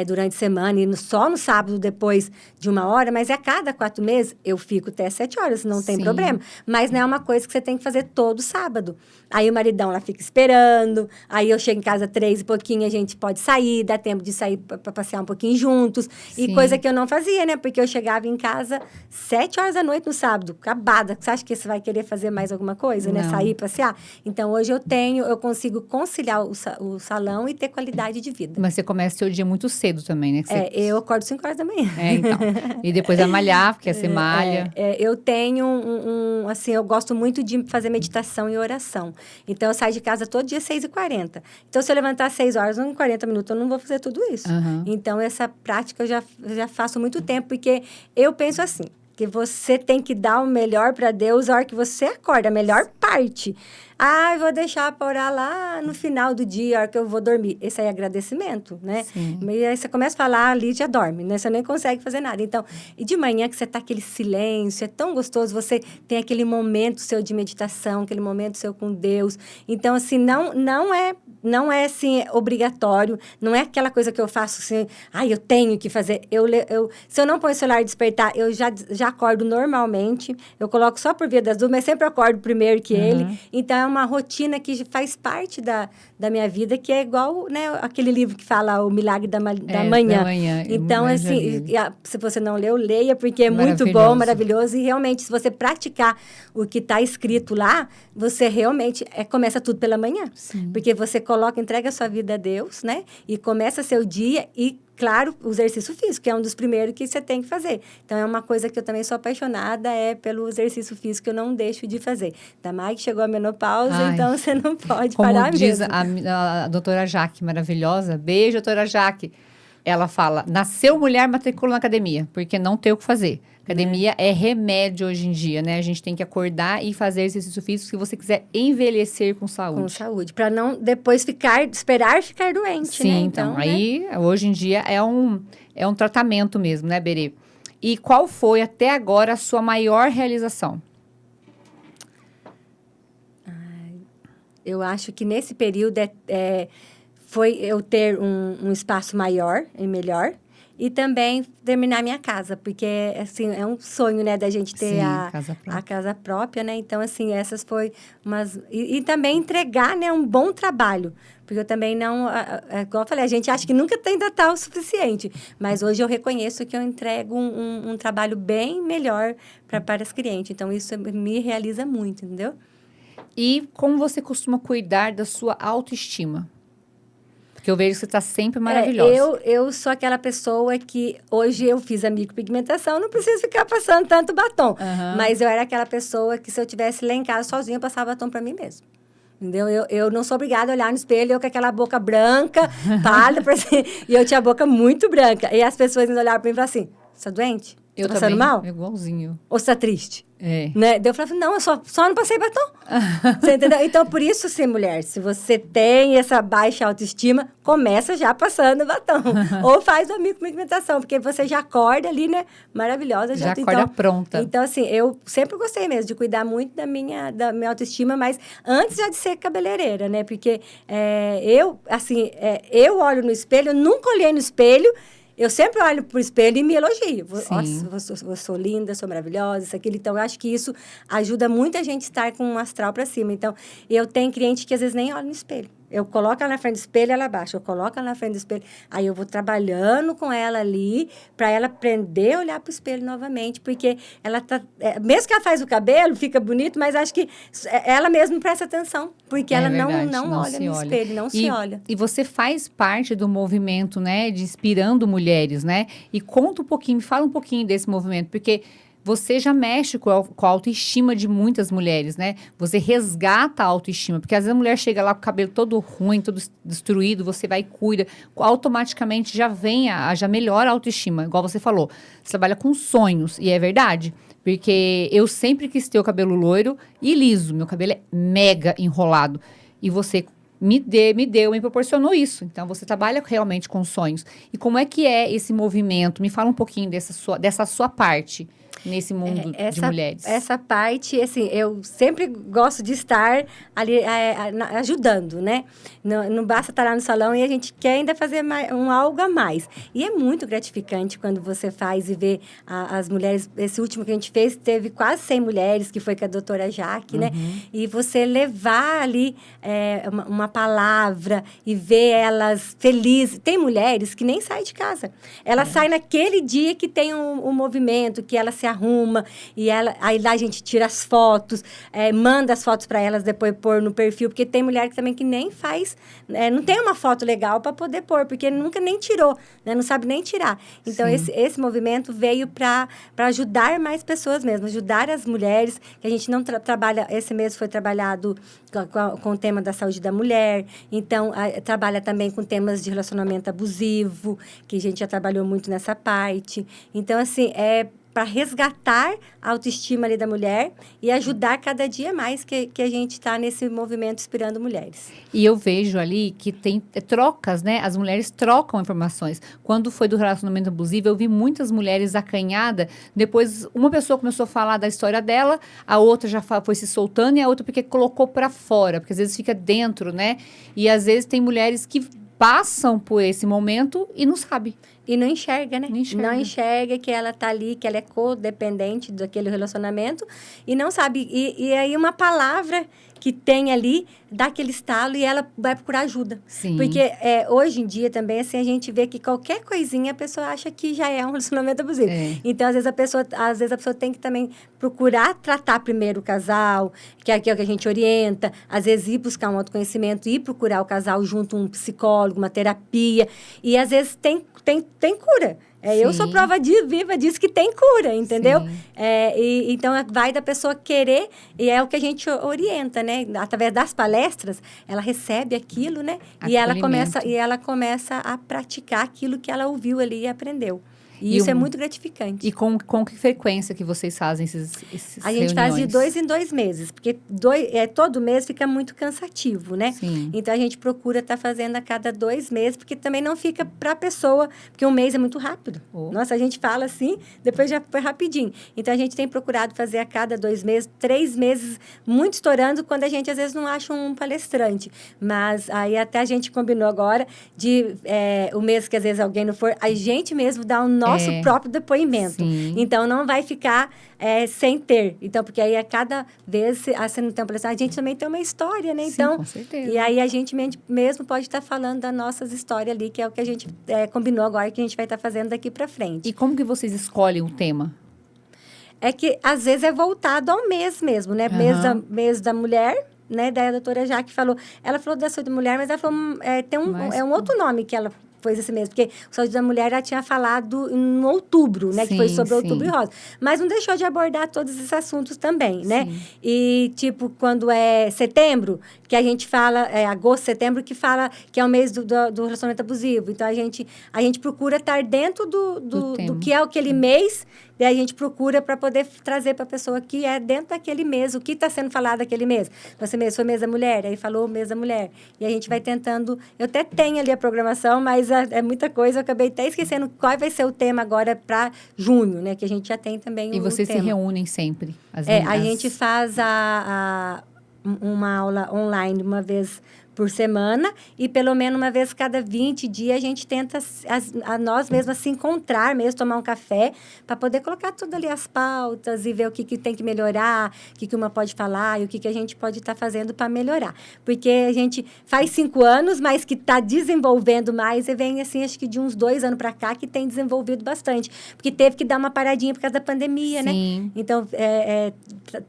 durante a semana e só no sábado, depois de 1 hora, mas a cada 4 meses, eu fico até 7 horas, não tem problema. Mas não é uma coisa que você tem que fazer todo sábado. Aí, o maridão lá fica esperando, aí eu chego em casa 3 e pouquinho, a gente pode sair, dá tempo de sair para passear um pouquinho juntos. E coisa que eu não fazia, né? Porque eu chegava em casa 7 horas da noite no sábado, acabada. Você acha que você vai querer fazer mais alguma coisa, né? Sair, passear? Então, hoje eu consigo conciliar o salão e ter qualidade de vida. Mas você começa o seu dia muito cedo também, né? Eu acordo 5 horas da manhã. Então. E depois vai malhar, porque você malha. Eu tenho assim, eu gosto muito de fazer meditação e oração. Então, eu saio de casa todo dia às 6h40. Então, se eu levantar às 6 horas, em 40 minutos, eu não vou fazer tudo isso. Então, essa prática eu já faço há muito tempo, porque eu penso assim, que você tem que dar o melhor para Deus a hora que você acorda, a melhor parte. Eu vou deixar para orar lá no final do dia, a hora que eu vou dormir. Esse aí é agradecimento, né? Sim. E aí você começa a falar, ali já dorme, né? Você nem consegue fazer nada. Então, e de manhã que você tá aquele silêncio, é tão gostoso, você tem aquele momento seu de meditação, aquele momento seu com Deus. Então, assim, não é assim, obrigatório, não é aquela coisa que eu faço assim, eu tenho que fazer. Se eu não ponho o celular despertar, eu já acordo normalmente, eu coloco só por via das dúvidas, mas sempre acordo primeiro que ele. Então, é uma rotina que faz parte da minha vida, que é igual, né, aquele livro que fala O Milagre da Manhã. Então, assim, se você não leu, leia, porque é muito bom, maravilhoso. E, realmente, se você praticar o que está escrito lá, você realmente começa tudo pela manhã. Sim. Porque você entrega a sua vida a Deus, né? E começa seu dia e, claro, o exercício físico, que é um dos primeiros que você tem que fazer. Então, é uma coisa que eu também sou apaixonada, pelo exercício físico, que eu não deixo de fazer. Ainda mais que chegou a menopausa, então você não pode parar mesmo. Como diz a doutora Jaque, maravilhosa, beijo, doutora Jaque. Ela fala, nasceu mulher, matricula na academia, porque não tem o que fazer. Academia é remédio hoje em dia, né? A gente tem que acordar e fazer exercício físico se você quiser envelhecer com saúde. Com saúde, para não depois esperar ficar doente, Sim, né? então aí, hoje em dia, é um tratamento mesmo, né, Berê? E qual foi, até agora, a sua maior realização? Eu acho que nesse período foi eu ter um espaço maior e melhor. E também terminar minha casa, porque, assim, é um sonho, né, da gente ter a casa própria, né? Então, assim, essas foi umas... E também entregar, né, um bom trabalho. Porque eu também não... Igual eu falei, a gente acha que nunca ainda está o suficiente. Mas hoje eu reconheço que eu entrego um trabalho bem melhor para as clientes. Então, isso me realiza muito, entendeu? E como você costuma cuidar da sua autoestima? Porque eu vejo que você está sempre maravilhosa. Eu sou aquela pessoa que... Hoje eu fiz a micropigmentação, não preciso ficar passando tanto batom. Mas eu era aquela pessoa que, se eu estivesse lá em casa sozinha, eu passava batom para mim mesma. Entendeu? Eu não sou obrigada a olhar no espelho, eu com aquela boca branca, pálida, e eu tinha a boca muito branca. E as pessoas ainda olhavam para mim e falavam assim, você tá doente? Eu tá passando mal? Igualzinho. Ou você tá triste? Né? Daí eu falava, não, eu só não passei batom. Você entendeu? Então, por isso, sim, mulher, se você tem essa baixa autoestima, começa já passando batom. Ou faz uma micropigmentação, porque você já acorda ali, né? Maravilhosa. Já acorda pronta. Então, assim, eu sempre gostei mesmo de cuidar muito da minha autoestima, mas antes já de ser cabeleireira, né? Porque eu olho no espelho, eu nunca olhei no espelho. Eu sempre olho pro espelho e me elogio. Nossa, eu sou linda, sou maravilhosa, isso, aquilo. Então, eu acho que isso ajuda muito a gente estar com um astral para cima. Então, eu tenho cliente que às vezes nem olha no espelho. Eu coloco ela na frente do espelho, ela abaixa. Eu coloco ela na frente do espelho. Aí eu vou trabalhando com ela ali, para ela aprender a olhar para o espelho novamente. Porque ela tá... mesmo que ela faz o cabelo, fica bonito, mas acho que ela mesmo presta atenção. Porque ela não olha no espelho, não se olha. E você faz parte do movimento, né? De Inspirando Mulheres, né? E conta um pouquinho, me fala um pouquinho desse movimento. Porque você já mexe com a autoestima de muitas mulheres, né? Você resgata a autoestima, porque às vezes a mulher chega lá com o cabelo todo ruim, todo destruído, você vai e cuida, automaticamente já vem, já melhora a autoestima, igual você falou. Você trabalha com sonhos, e é verdade. Porque eu sempre quis ter o cabelo loiro e liso, meu cabelo é mega enrolado. E você me proporcionou isso. Então, você trabalha realmente com sonhos. E como é que é esse movimento? Me fala um pouquinho dessa sua parte nesse mundo de mulheres. Essa parte, assim, eu sempre gosto de estar ali ajudando, né? Não basta estar lá no salão e a gente quer ainda fazer algo a mais. E é muito gratificante quando você faz e vê as mulheres. Esse último que a gente fez, teve quase 100 mulheres, que foi com a doutora Jaque, né? E você levar ali uma palavra e ver elas felizes. Tem mulheres que nem saem de casa. Elas saem naquele dia que tem um movimento, que ela se arruma, e aí lá a gente tira as fotos, manda as fotos para elas depois pôr no perfil, porque tem mulher também que nem faz, não tem uma foto legal para poder pôr, porque nunca nem tirou, né? Não sabe nem tirar. Então, esse movimento veio para ajudar mais pessoas mesmo, ajudar as mulheres, que a gente não trabalha, esse mês foi trabalhado com o tema da saúde da mulher, então, trabalha também com temas de relacionamento abusivo, que a gente já trabalhou muito nessa parte. Então, assim, para resgatar a autoestima ali da mulher e ajudar cada dia mais que a gente está nesse movimento inspirando mulheres. E eu vejo ali que tem trocas, né? As mulheres trocam informações. Quando foi do relacionamento abusivo, eu vi muitas mulheres acanhadas. Depois, uma pessoa começou a falar da história dela, a outra já foi se soltando e a outra porque colocou para fora, porque às vezes fica dentro, né? E às vezes tem mulheres que passam por esse momento e não sabem. E não enxerga, né? Não enxerga que ela tá ali, que ela é codependente daquele relacionamento e não sabe. E aí uma palavra que tem ali dá aquele estalo e ela vai procurar ajuda. Sim. Porque hoje em dia também, assim, a gente vê que qualquer coisinha a pessoa acha que já é um relacionamento abusivo. Então, às vezes a pessoa tem que também procurar tratar primeiro o casal, que é o que a gente orienta, às vezes ir buscar um autoconhecimento, ir procurar o casal junto a um psicólogo, uma terapia. E às vezes tem cura. Eu sou prova viva disso que tem cura, entendeu? Então, vai da pessoa querer, e é o que a gente orienta, né? Através das palestras, ela recebe aquilo, né? E ela começa a praticar aquilo que ela ouviu ali e aprendeu. E isso é muito gratificante. E com que frequência que vocês fazem esses A gente faz de 2 em 2 meses, porque todo mês fica muito cansativo, né? Sim. Então, a gente procura estar fazendo a cada 2 meses, porque também não fica para a pessoa, porque um mês é muito rápido. Nossa, a gente fala assim, depois já foi rapidinho. Então, a gente tem procurado fazer a cada 2 meses, 3 meses, muito estourando, quando a gente, às vezes, não acha um palestrante. Mas aí até a gente combinou agora de o mês que, às vezes, alguém não for, a gente mesmo dá um nosso próprio depoimento. Sim. Então, não vai ficar sem ter. Então, porque aí a cada vez, você não tem uma palestra, a gente também tem uma história, né? Sim, então, com certeza. E aí a gente mesmo pode estar falando das nossas histórias ali, que é o que a gente combinou agora, que a gente vai estar fazendo daqui para frente. E como que vocês escolhem o tema? É que, às vezes, é voltado ao mês mesmo, né? Mês da mulher, né? Daí a doutora Jaque falou... Ela falou da saúde da mulher, mas ela falou... tem um outro nome que ela... Foi esse mesmo, porque Saúde da Mulher ela tinha falado em outubro, né? Sim, que foi sobre Outubro Rosa. Mas não deixou de abordar todos esses assuntos também, né? E, tipo, quando é setembro, que a gente fala, agosto, setembro, que fala que é o mês do relacionamento abusivo. Então, a gente procura estar dentro do que é aquele mês, daí a gente procura para poder trazer para a pessoa que é dentro daquele mês, o que está sendo falado daquele mês. Esse mês foi mês da mulher, aí falou mês da mulher. E a gente vai tentando... Eu até tenho ali a programação, mas é muita coisa. Eu acabei até esquecendo qual vai ser o tema agora para junho, né? Que a gente já tem também e vocês se reúnem sempre? A gente faz uma aula online uma vez por semana e pelo menos uma vez cada 20 dias a gente tenta nós mesmas se encontrar mesmo, tomar um café para poder colocar tudo ali as pautas e ver o que tem que melhorar, o que uma pode falar e o que a gente pode estar fazendo para melhorar. Porque a gente faz 5 anos, mas que está desenvolvendo mais e vem assim, acho que de uns 2 anos para cá que tem desenvolvido bastante. Porque teve que dar uma paradinha por causa da pandemia, Sim. né? Então,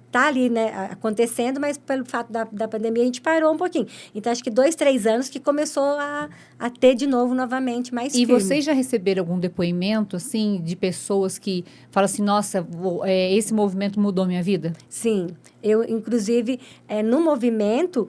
tá ali, né, acontecendo, mas pelo fato da pandemia a gente parou um pouquinho. Então, acho que 2, 3 anos que começou a ter de novo, novamente, mais firme. E vocês já receberam algum depoimento, assim, de pessoas que falam assim, nossa, esse movimento mudou minha vida? Sim. Eu, inclusive, no movimento,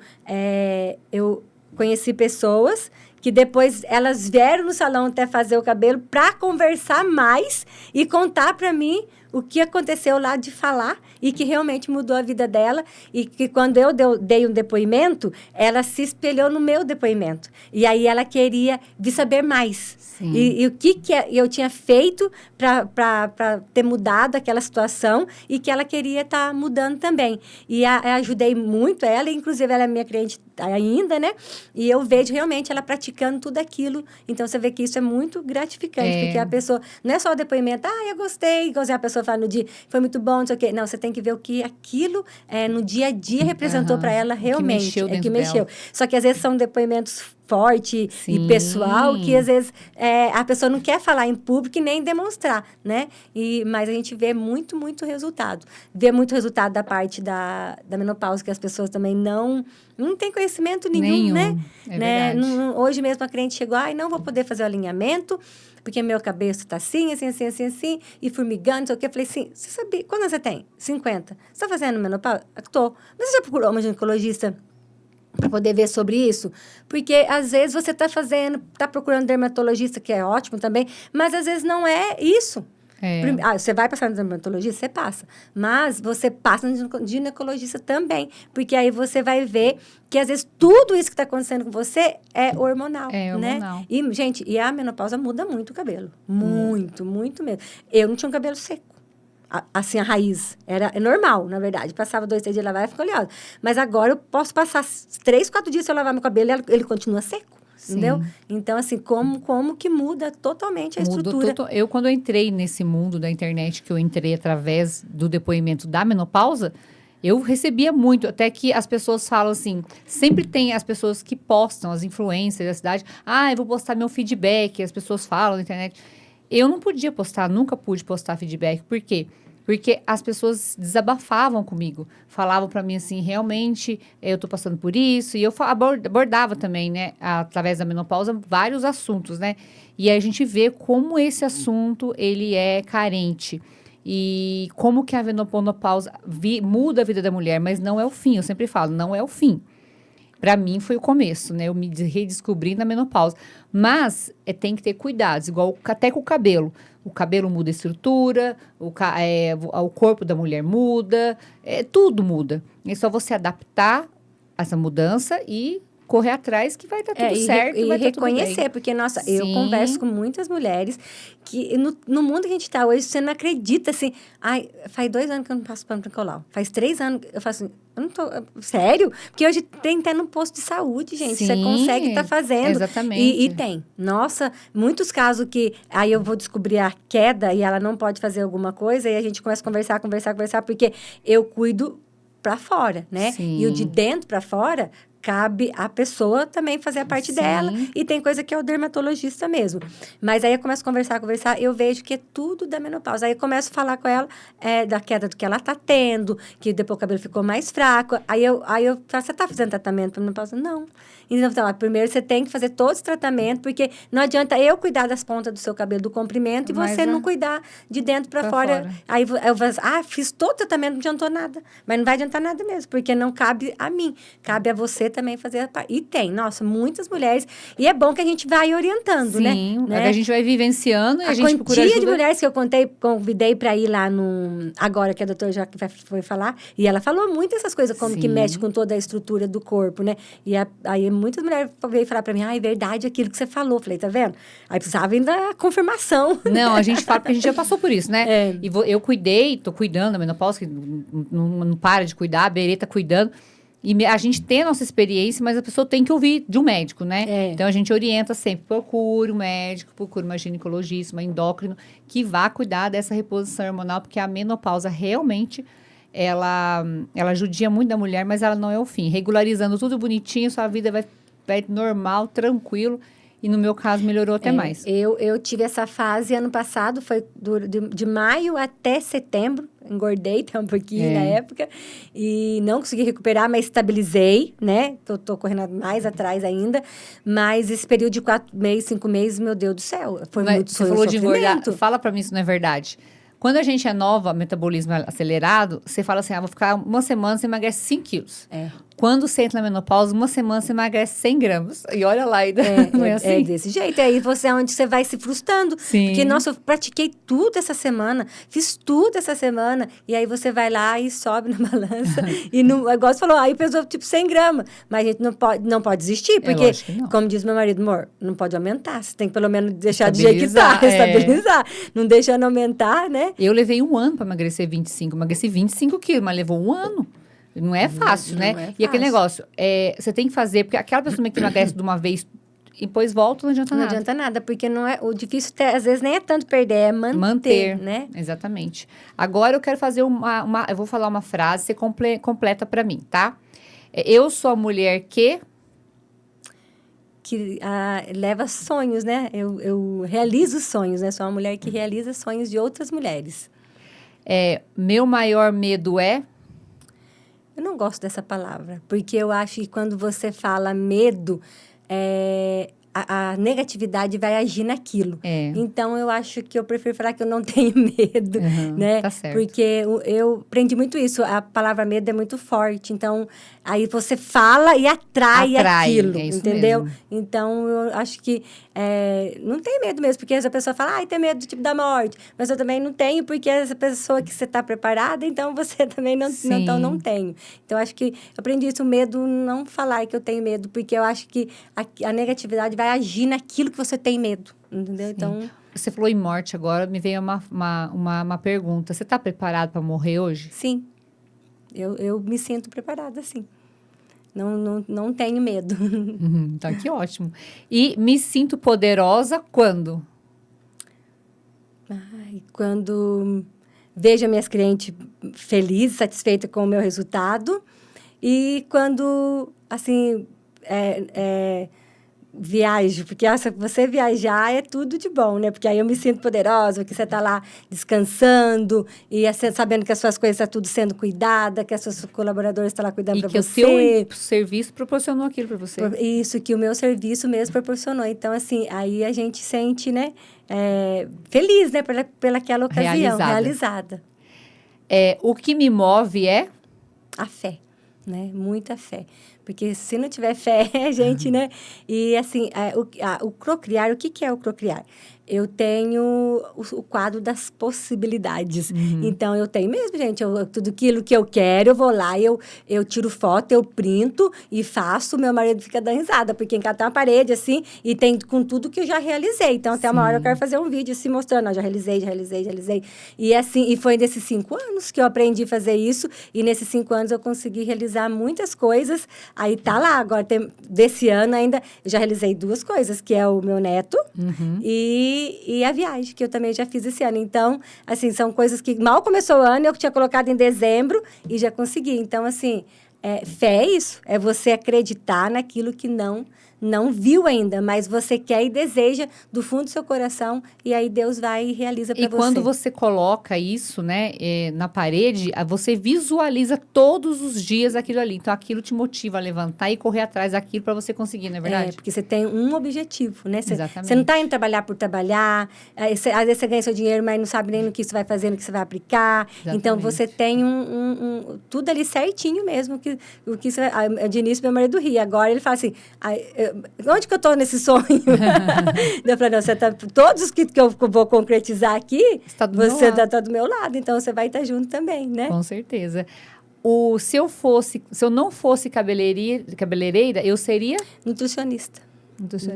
eu conheci pessoas que depois elas vieram no salão até fazer o cabelo para conversar mais e contar para mim o que aconteceu lá de falar e que realmente mudou a vida dela e que quando eu dei um depoimento, ela se espelhou no meu depoimento. E aí ela queria vir saber mais. E o que eu tinha feito para ter mudado aquela situação e que ela queria estar mudando também. E ajudei muito ela, inclusive ela é minha cliente ainda, né? E eu vejo realmente ela praticando tudo aquilo. Então, você vê que isso é muito gratificante, porque a pessoa, não é só o depoimento, eu gostei, igualzinho a pessoa fala no dia, foi muito bom, não sei o quê. Não, você tem que ver o que aquilo no dia a dia representou para ela realmente. Que mexeu. Só que às vezes são depoimentos forte e pessoal, que às vezes a pessoa não quer falar em público e nem demonstrar, né? Mas a gente vê muito, muito resultado. Vê muito resultado da parte da menopausa, que as pessoas também não têm conhecimento nenhum, né? Verdade. Hoje mesmo a cliente chegou, não vou poder fazer o alinhamento, porque meu cabelo está assim, e formigando, não sei o quê. Eu falei assim, você sabia, quando você tem? 50. Você está fazendo menopausa? Estou. Mas você já procurou uma ginecologista para poder ver sobre isso? Porque, às vezes, você está procurando dermatologista, que é ótimo também, mas, às vezes, não é isso. Você vai passar no dermatologista? Você passa. Mas você passa no ginecologista também, porque aí você vai ver que, às vezes, tudo isso que está acontecendo com você é hormonal, né? E, gente, a menopausa muda muito o cabelo. Muito, muito mesmo. Eu não tinha um cabelo seco. Assim, a raiz. É normal, na verdade. Passava 2, 3 dias lavar e fica oleosa. Mas agora eu posso passar 3, 4 dias se eu lavar meu cabelo e ele continua seco. Entendeu? Então, assim, como que muda totalmente a estrutura. Eu, quando eu entrei nesse mundo da internet, que eu entrei através do depoimento da menopausa, eu recebia muito, até que as pessoas falam assim, sempre tem as pessoas que postam, as influencers da cidade, eu vou postar meu feedback, as pessoas falam na internet. Eu não podia postar, nunca pude postar feedback. Por quê? Porque as pessoas desabafavam comigo. Falavam para mim assim, realmente, eu tô passando por isso. E eu abordava também, né, através da menopausa, vários assuntos, né? E aí a gente vê como esse assunto, ele é carente. E como que a menopausa muda a vida da mulher, mas não é o fim. Eu sempre falo, não é o fim. Para mim foi o começo, né? Eu me redescobri na menopausa. Mas tem que ter cuidados, igual até com o cabelo. O cabelo muda a estrutura, o corpo da mulher muda, tudo muda. É só você adaptar essa mudança e correr atrás que vai estar tudo certo. E vai reconhecer, tudo bem. porque, nossa, eu converso com muitas mulheres que no mundo que a gente está hoje, você não acredita, assim, faz 2 anos que eu não passo pano para colar. Faz 3 anos, eu faço assim, eu não tô, sério? Porque hoje tem até no posto de saúde, gente, você consegue estar fazendo. Exatamente. E tem. Nossa, muitos casos que aí eu vou descobrir a queda e ela não pode fazer alguma coisa e a gente começa a conversar, porque eu cuido para fora, né? Sim. E o de dentro para fora cabe a pessoa também fazer a parte dela. E tem coisa que é o dermatologista mesmo. Mas aí eu começo a conversar, eu vejo que é tudo da menopausa. Aí eu começo a falar com ela da queda do que ela tá tendo, que depois o cabelo ficou mais fraco. Aí eu falo, você tá fazendo tratamento para menopausa? Não. Então, primeiro você tem que fazer todo esse tratamento, porque não adianta eu cuidar das pontas do seu cabelo, do comprimento, e você não cuidar de dentro para fora. Aí eu vou fiz todo o tratamento, não adiantou nada. Mas não vai adiantar nada mesmo, porque não cabe a mim. Cabe a você também fazer a parte. E tem, nossa, muitas mulheres. E é bom que a gente vai orientando, né? A gente vai vivenciando e a gente procura ajuda. A quantia de mulheres que eu convidei para ir lá agora que a doutora já foi falar, e ela falou muito essas coisas, como que mexe com toda a estrutura do corpo, né? E aí muitas mulheres veio falar para mim, é verdade aquilo que você falou. Falei, tá vendo? Aí precisava ainda confirmação. Não, a gente fala porque a gente já passou por isso, né? E eu tô cuidando da menopausa, que não para de cuidar, a Berê tá cuidando. E a gente tem a nossa experiência, mas a pessoa tem que ouvir de um médico, né? Então, a gente orienta sempre, procure um médico, procure uma ginecologista, uma endócrino, que vá cuidar dessa reposição hormonal, porque a menopausa realmente, ela judia muito da mulher, mas ela não é o fim. Regularizando tudo bonitinho, sua vida vai normal, tranquilo. E no meu caso, melhorou até mais. Eu tive essa fase ano passado, foi de maio até setembro. engordei até um pouquinho na época. E não consegui recuperar, mas estabilizei, né? Tô correndo mais atrás ainda. Mas esse período de 4 meses, 5 meses, meu Deus do céu, foi muito Você falou de engordar. sofrimento. Fala pra mim se não é verdade. Quando a gente é nova, metabolismo acelerado, você fala assim, vou ficar uma semana, você emagrece 5 quilos. Quando você entra na menopausa, uma semana você emagrece 100 gramas. E olha lá, ainda não é assim. É desse jeito. E aí é onde você vai se frustrando. Sim. Porque, nossa, eu pratiquei tudo essa semana, fiz tudo essa semana. E aí você vai lá e sobe na balança. E não, igual você falou, aí pesou tipo 100 gramas. Mas a gente não pode desistir, porque, como diz meu marido, amor, não pode aumentar. Você tem que pelo menos deixar do jeito que tá, estabilizar. Não deixando aumentar, né? Eu levei 1 ano para emagrecer 25. Emagreci 25 quilos, mas levou 1 ano. Não é fácil, né? Não é fácil. E aquele negócio, você tem que fazer, porque aquela pessoa que emagrece de uma vez e depois volta, não adianta nada. Não adianta nada, porque não é, o difícil, às vezes, nem é tanto perder, é manter, né? Exatamente. Agora eu quero fazer eu vou falar uma frase, você completa para mim, tá? Eu sou a mulher que leva sonhos, né? Eu realizo sonhos, né? Sou uma mulher que realiza sonhos de outras mulheres. Meu maior medo é... Eu não gosto dessa palavra, porque eu acho que quando você fala medo, a negatividade vai agir naquilo. Então, eu acho que eu prefiro falar que eu não tenho medo, né? Tá certo. Porque eu aprendi muito isso. A palavra medo é muito forte. Então, aí você fala e atrai aquilo, entendeu? Mesmo. Então, eu acho que não tem medo mesmo, porque essa pessoa fala, tem medo tipo da morte. Mas eu também não tenho, porque essa pessoa que você está preparada, então você também não tenho. Então, acho que eu aprendi isso, o medo, não falar que eu tenho medo, porque eu acho que a negatividade vai agir naquilo que você tem medo, entendeu? Sim. Então... Você falou em morte agora, me veio uma pergunta. Você está preparado para morrer hoje? Sim. Eu me sinto preparada, sim. Não tenho medo. Tá, que ótimo. E me sinto poderosa quando? Quando vejo as minhas clientes felizes, satisfeitas com o meu resultado. E quando, assim, viajo, porque você viajar é tudo de bom, né? Porque aí eu me sinto poderosa, porque você está lá descansando e sabendo que as suas coisas estão tudo sendo cuidada, que os seus colaboradores estão lá cuidando para você. E que o teu serviço proporcionou aquilo para você. Isso, que o meu serviço mesmo proporcionou. Então, assim, aí a gente sente, né? Feliz, né? Pelaquela ocasião, realizada. O que me move é? A fé, né? Muita fé. Porque se não tiver fé, a gente, né? E, assim, o procriar, o que é o procriar? Eu tenho o quadro das possibilidades. Então, eu tenho mesmo, gente. Tudo aquilo que eu quero, eu vou lá, eu tiro foto, eu printo e faço. Meu marido fica dando risada, porque em cada uma parede, assim, e tem com tudo que eu já realizei. Então, até uma hora eu quero fazer um vídeo assim, mostrando. Já realizei. E, assim, foi nesses 5 anos que eu aprendi a fazer isso. E nesses 5 anos eu consegui realizar muitas coisas. Aí tá lá. Agora, desse ano ainda, eu já realizei 2 coisas, que é o meu neto e a viagem, que eu também já fiz esse ano. Então, assim, são coisas que mal começou o ano, eu tinha colocado em dezembro e já consegui. Então, assim, fé é isso. É você acreditar naquilo que não viu ainda, mas você quer e deseja do fundo do seu coração, e aí Deus vai e realiza para você. E quando você coloca isso, né, na parede, você visualiza todos os dias aquilo ali. Então, aquilo te motiva a levantar e correr atrás daquilo para você conseguir, não é verdade? Porque você tem um objetivo, né? Exatamente. Você não está indo trabalhar por trabalhar, às vezes você ganha seu dinheiro, mas não sabe nem no que você vai fazer, no que você vai aplicar. Exatamente. Então, você tem tudo ali certinho mesmo. De início, meu marido ria. Agora, ele fala assim... onde que eu estou nesse sonho? Eu falei, não, todos os que eu vou concretizar aqui, você está do meu lado, então você vai estar junto também, né? Com certeza. Se eu não fosse cabeleireira, eu seria? Nutricionista.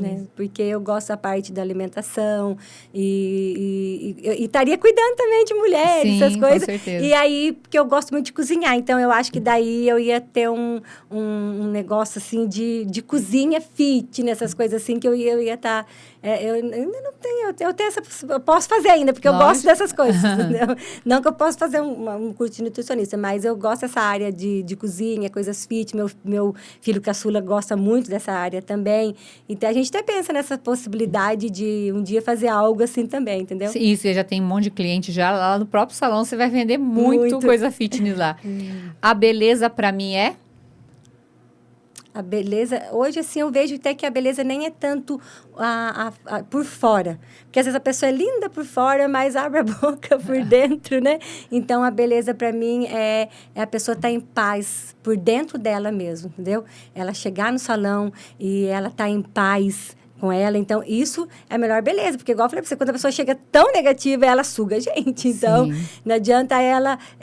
Né? Porque eu gosto da parte da alimentação e estaria cuidando também de mulheres, essas coisas. Com certeza. E aí, porque eu gosto muito de cozinhar, então eu acho que daí eu ia ter um negócio assim de cozinha fit, nessas coisas assim, que eu ia estar eu ainda não tenho, eu tenho eu posso fazer ainda, porque eu gosto dessas coisas, entendeu? Não que eu possa fazer um curso de nutricionista, mas eu gosto dessa área de cozinha, coisas fit, meu filho caçula gosta muito dessa área também, então a gente até pensa nessa possibilidade de um dia fazer algo assim também, entendeu? Sim, você já tem um monte de cliente já lá no próprio salão, você vai vender muito coisa fitness lá. A beleza para mim é? A beleza, hoje assim eu vejo até que a beleza nem é tanto por fora, porque às vezes a pessoa é linda por fora, mas abre a boca por dentro, né? Então a beleza para mim é a pessoa estar em paz por dentro dela mesmo, entendeu? Ela chegar no salão e ela tá em paz com ela, então isso é a melhor beleza, porque igual eu falei pra você, quando a pessoa chega tão negativa, ela suga a gente, então não adianta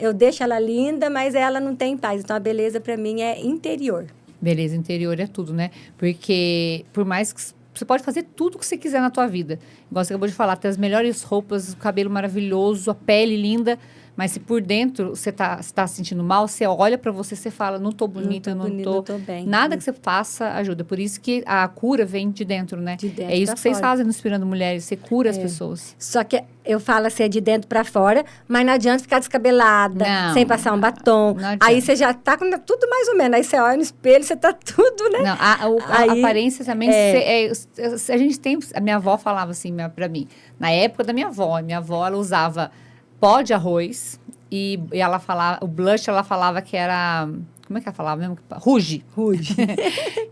eu deixo ela linda, mas ela não tem paz, então a beleza para mim é interior. Beleza interior é tudo, né? Porque por mais que você pode fazer tudo que você quiser na tua vida. Igual você acabou de falar, ter as melhores roupas, o cabelo maravilhoso, a pele linda, mas se por dentro você tá se sentindo mal, você olha pra você e você fala, não tô bonita, não tô bem. Nada que você faça ajuda. Por isso que a cura vem de dentro, né? De dentro, é isso que vocês fazem no Inspirando Mulheres, você cura as pessoas. Só que eu falo assim, é de dentro pra fora, mas não adianta ficar descabelada, sem passar um batom. Aí você já tá com tudo mais ou menos. Aí você olha no espelho, você tá tudo, né? Não, a aparência também... a gente tem... A minha avó falava assim pra mim. Na época da minha avó, ela usava pó de arroz e ela falava... O blush, ela falava que era... Como é que ela falava mesmo? Ruge.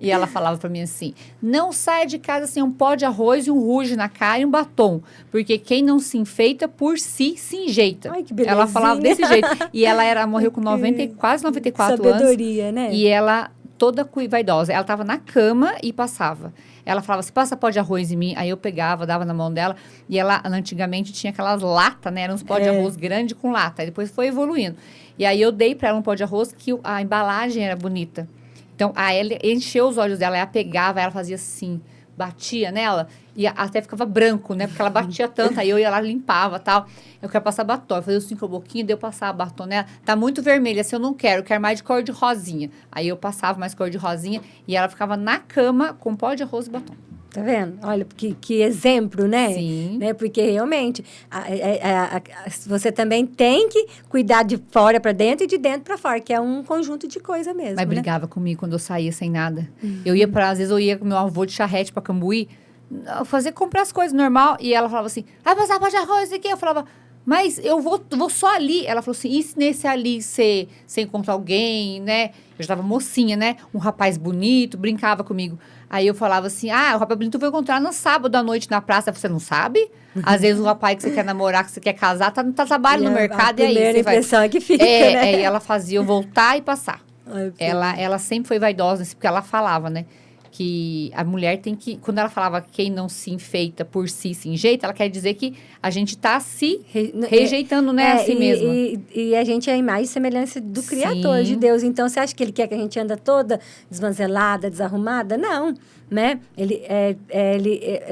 E ela falava pra mim assim, não saia de casa sem um pó de arroz e um ruge na cara e um batom, porque quem não se enfeita por si, se enjeita. Ai, que belezinha. Ela falava desse jeito. E ela morreu com quase 94 Sabedoria, anos. Né? E ela, toda vaidosa, ela tava na cama e passava. Ela falava assim, passa pó de arroz em mim. Aí eu pegava, dava na mão dela. E ela, antigamente, tinha aquelas latas, né? Eram uns pó de arroz grande com lata. Aí depois foi evoluindo. E aí eu dei pra ela um pó de arroz que a embalagem era bonita. Então, ela encheu os olhos dela. Ela pegava, ela fazia assim, batia nela. E até ficava branco, né? Porque ela batia tanto. Aí eu ia lá, limpava e tal. Eu quero passar batom. Eu fazia assim com a boquinha, daí eu passava batom nela. Tá muito vermelha, assim, eu quero mais de cor de rosinha. Aí eu passava mais cor de rosinha. E ela ficava na cama com pó de arroz e batom. Tá vendo? Olha, que exemplo, né? Sim. Né? Porque realmente você também tem que cuidar de fora para dentro e de dentro para fora, que é um conjunto de coisa mesmo. Mas brigava comigo quando eu saía sem nada. Eu ia às vezes eu ia com meu avô de charrete para Cambuí, comprar as coisas normal, e ela falava assim, vai passar pó de arroz aqui. Eu falava, mas eu vou só ali. Ela falou assim, e se nesse ali você encontra alguém, né? Eu já tava mocinha, né? Um rapaz bonito, brincava comigo. Aí eu falava assim, o rapaz bonito eu vou encontrar no sábado à noite na praça. Você não sabe? Às vezes o rapaz que você quer namorar, que você quer casar, tá trabalhando no mercado. A primeira impressão é que fica, né? E ela fazia eu voltar e passar. Ela sempre foi vaidosa, porque ela falava, né? Que a mulher tem que... Quando ela falava quem não se enfeita por si, se enjeita, ela quer dizer que a gente tá se rejeitando, né? A si mesma. E a gente é a imagem e semelhança do Criador, de Deus. Então, você acha que ele quer que a gente anda toda desmanzelada, desarrumada? Não, né? Ele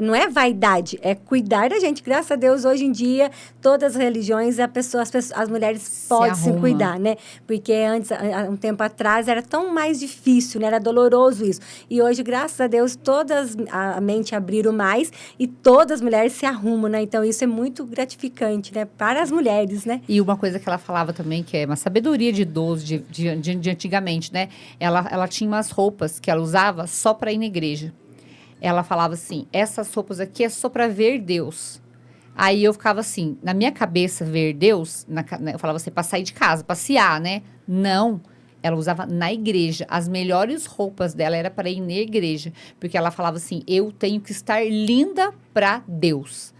não é vaidade, é cuidar da gente. Graças a Deus, hoje em dia, todas as religiões, as mulheres podem se cuidar, né? Porque antes, há um tempo atrás, era tão mais difícil, né? Era doloroso isso. E hoje, graças a Deus, a mente abriram mais e todas as mulheres se arrumam, né? Então, isso é muito gratificante, né? Para as mulheres, né? E uma coisa que ela falava também, que é uma sabedoria de idoso, de antigamente, né? Ela tinha umas roupas que ela usava só para ir na igreja. Ela falava assim, essas roupas aqui é só para ver Deus. Aí eu ficava assim, na minha cabeça, ver Deus, eu falava assim, para sair de casa, passear, né? Não. Ela usava na igreja. As melhores roupas dela era para ir na igreja. Porque ela falava assim, eu tenho que estar linda para Deus.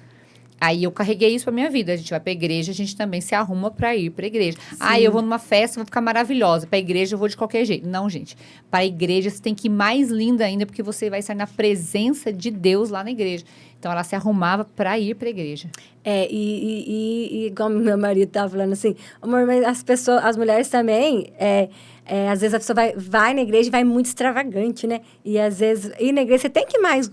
Aí eu carreguei isso pra minha vida. A gente vai pra igreja, a gente também se arruma pra ir pra igreja. Sim. Eu vou numa festa, vou ficar maravilhosa. Pra igreja eu vou de qualquer jeito. Não, gente. Pra igreja você tem que ir mais linda ainda, porque você vai estar na presença de Deus lá na igreja. Então ela se arrumava pra ir pra igreja. E como meu marido tava falando assim, amor, mas as mulheres também... às vezes a pessoa vai na igreja e vai muito extravagante, né? E às vezes, ir na igreja você tem que ir mais,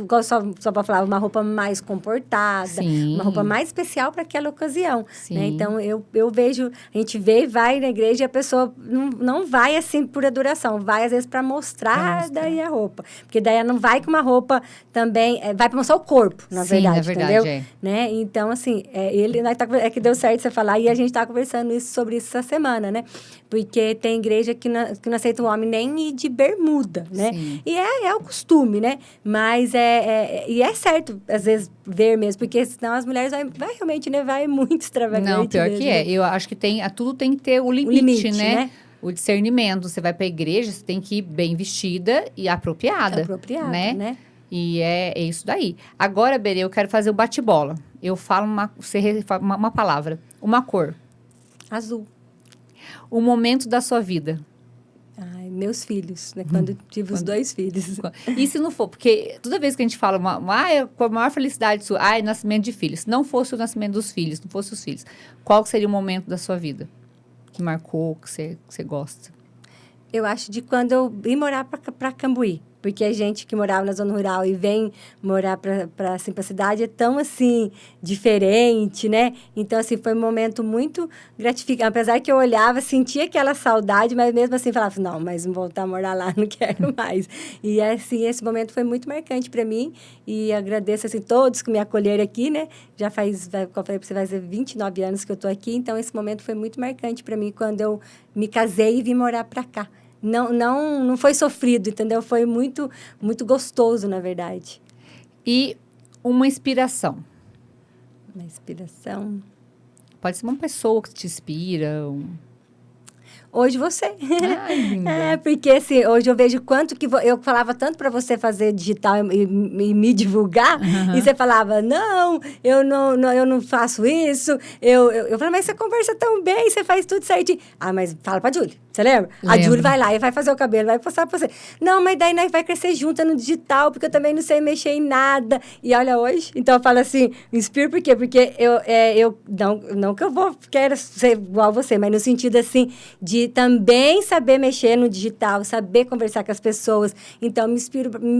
só para falar, uma roupa mais comportada, Sim. uma roupa mais especial para aquela ocasião. Né? Então, eu vejo, a gente vê e vai na igreja e a pessoa não vai assim por duração, vai às vezes para mostrar daí a roupa. Porque daí ela não vai com uma roupa também, vai para mostrar o corpo, na Sim, verdade, na verdade, entendeu? Né? Então, assim, é que deu certo você falar, e a gente tá conversando sobre isso essa semana, né? Porque tem igreja que não aceita o homem nem ir de bermuda, né? Sim. E é o costume, né? Mas e é certo, às vezes, ver mesmo, porque senão as mulheres vai realmente, né? Vai muito extravagante Não, pior mesmo, que é. né? Eu acho que tudo tem que ter o O limite, limite, né? né? O discernimento. Você vai pra igreja, você tem que ir bem vestida e apropriada, Apropriada, né? né? E é isso daí. Agora, Berê, eu quero fazer o bate-bola. Eu falo uma palavra, uma cor, Azul. o momento da sua vida. Ai, meus filhos, né? Quando eu tive os 2 filhos. E se não for, porque toda vez que a gente fala, com a maior felicidade sua, nascimento de filhos. Se não fosse o nascimento dos filhos, não fosse os filhos, qual seria o momento da sua vida que marcou, que você gosta? Eu acho de quando eu vim morar para Cambuí. Porque a gente que morava na zona rural e vem morar para a cidade é tão, assim, diferente, né? Então, assim, foi um momento muito gratificante. Apesar que eu olhava, sentia aquela saudade, mas mesmo assim falava, não, mas voltar a morar lá, não quero mais. E, assim, esse momento foi muito marcante para mim. E agradeço, assim, todos que me acolheram aqui, né? Já faz, como eu falei para você, vai ser 29 anos que eu estou aqui. Então, esse momento foi muito marcante para mim quando eu me casei e vim morar para cá. Não foi sofrido, entendeu? Foi muito, muito gostoso, na verdade. E uma inspiração? Uma inspiração. Pode ser uma pessoa que te inspira. Hoje você. Ai, linda. Porque assim, hoje eu vejo quanto que eu falava tanto para você fazer digital e me divulgar, e você falava, não, eu não faço isso. Eu falava, mas você conversa tão bem, você faz tudo certinho. Ah, mas fala pra Júlia, você lembra? A Júlia vai lá e vai fazer o cabelo, vai postar pra você. Não, mas daí nós vai crescer junto no digital, porque eu também não sei mexer em nada. E olha hoje, então eu falo assim, me inspiro por quê? Porque eu não que eu quero ser igual a você, mas no sentido assim, de também saber mexer no digital, saber conversar com as pessoas. Então,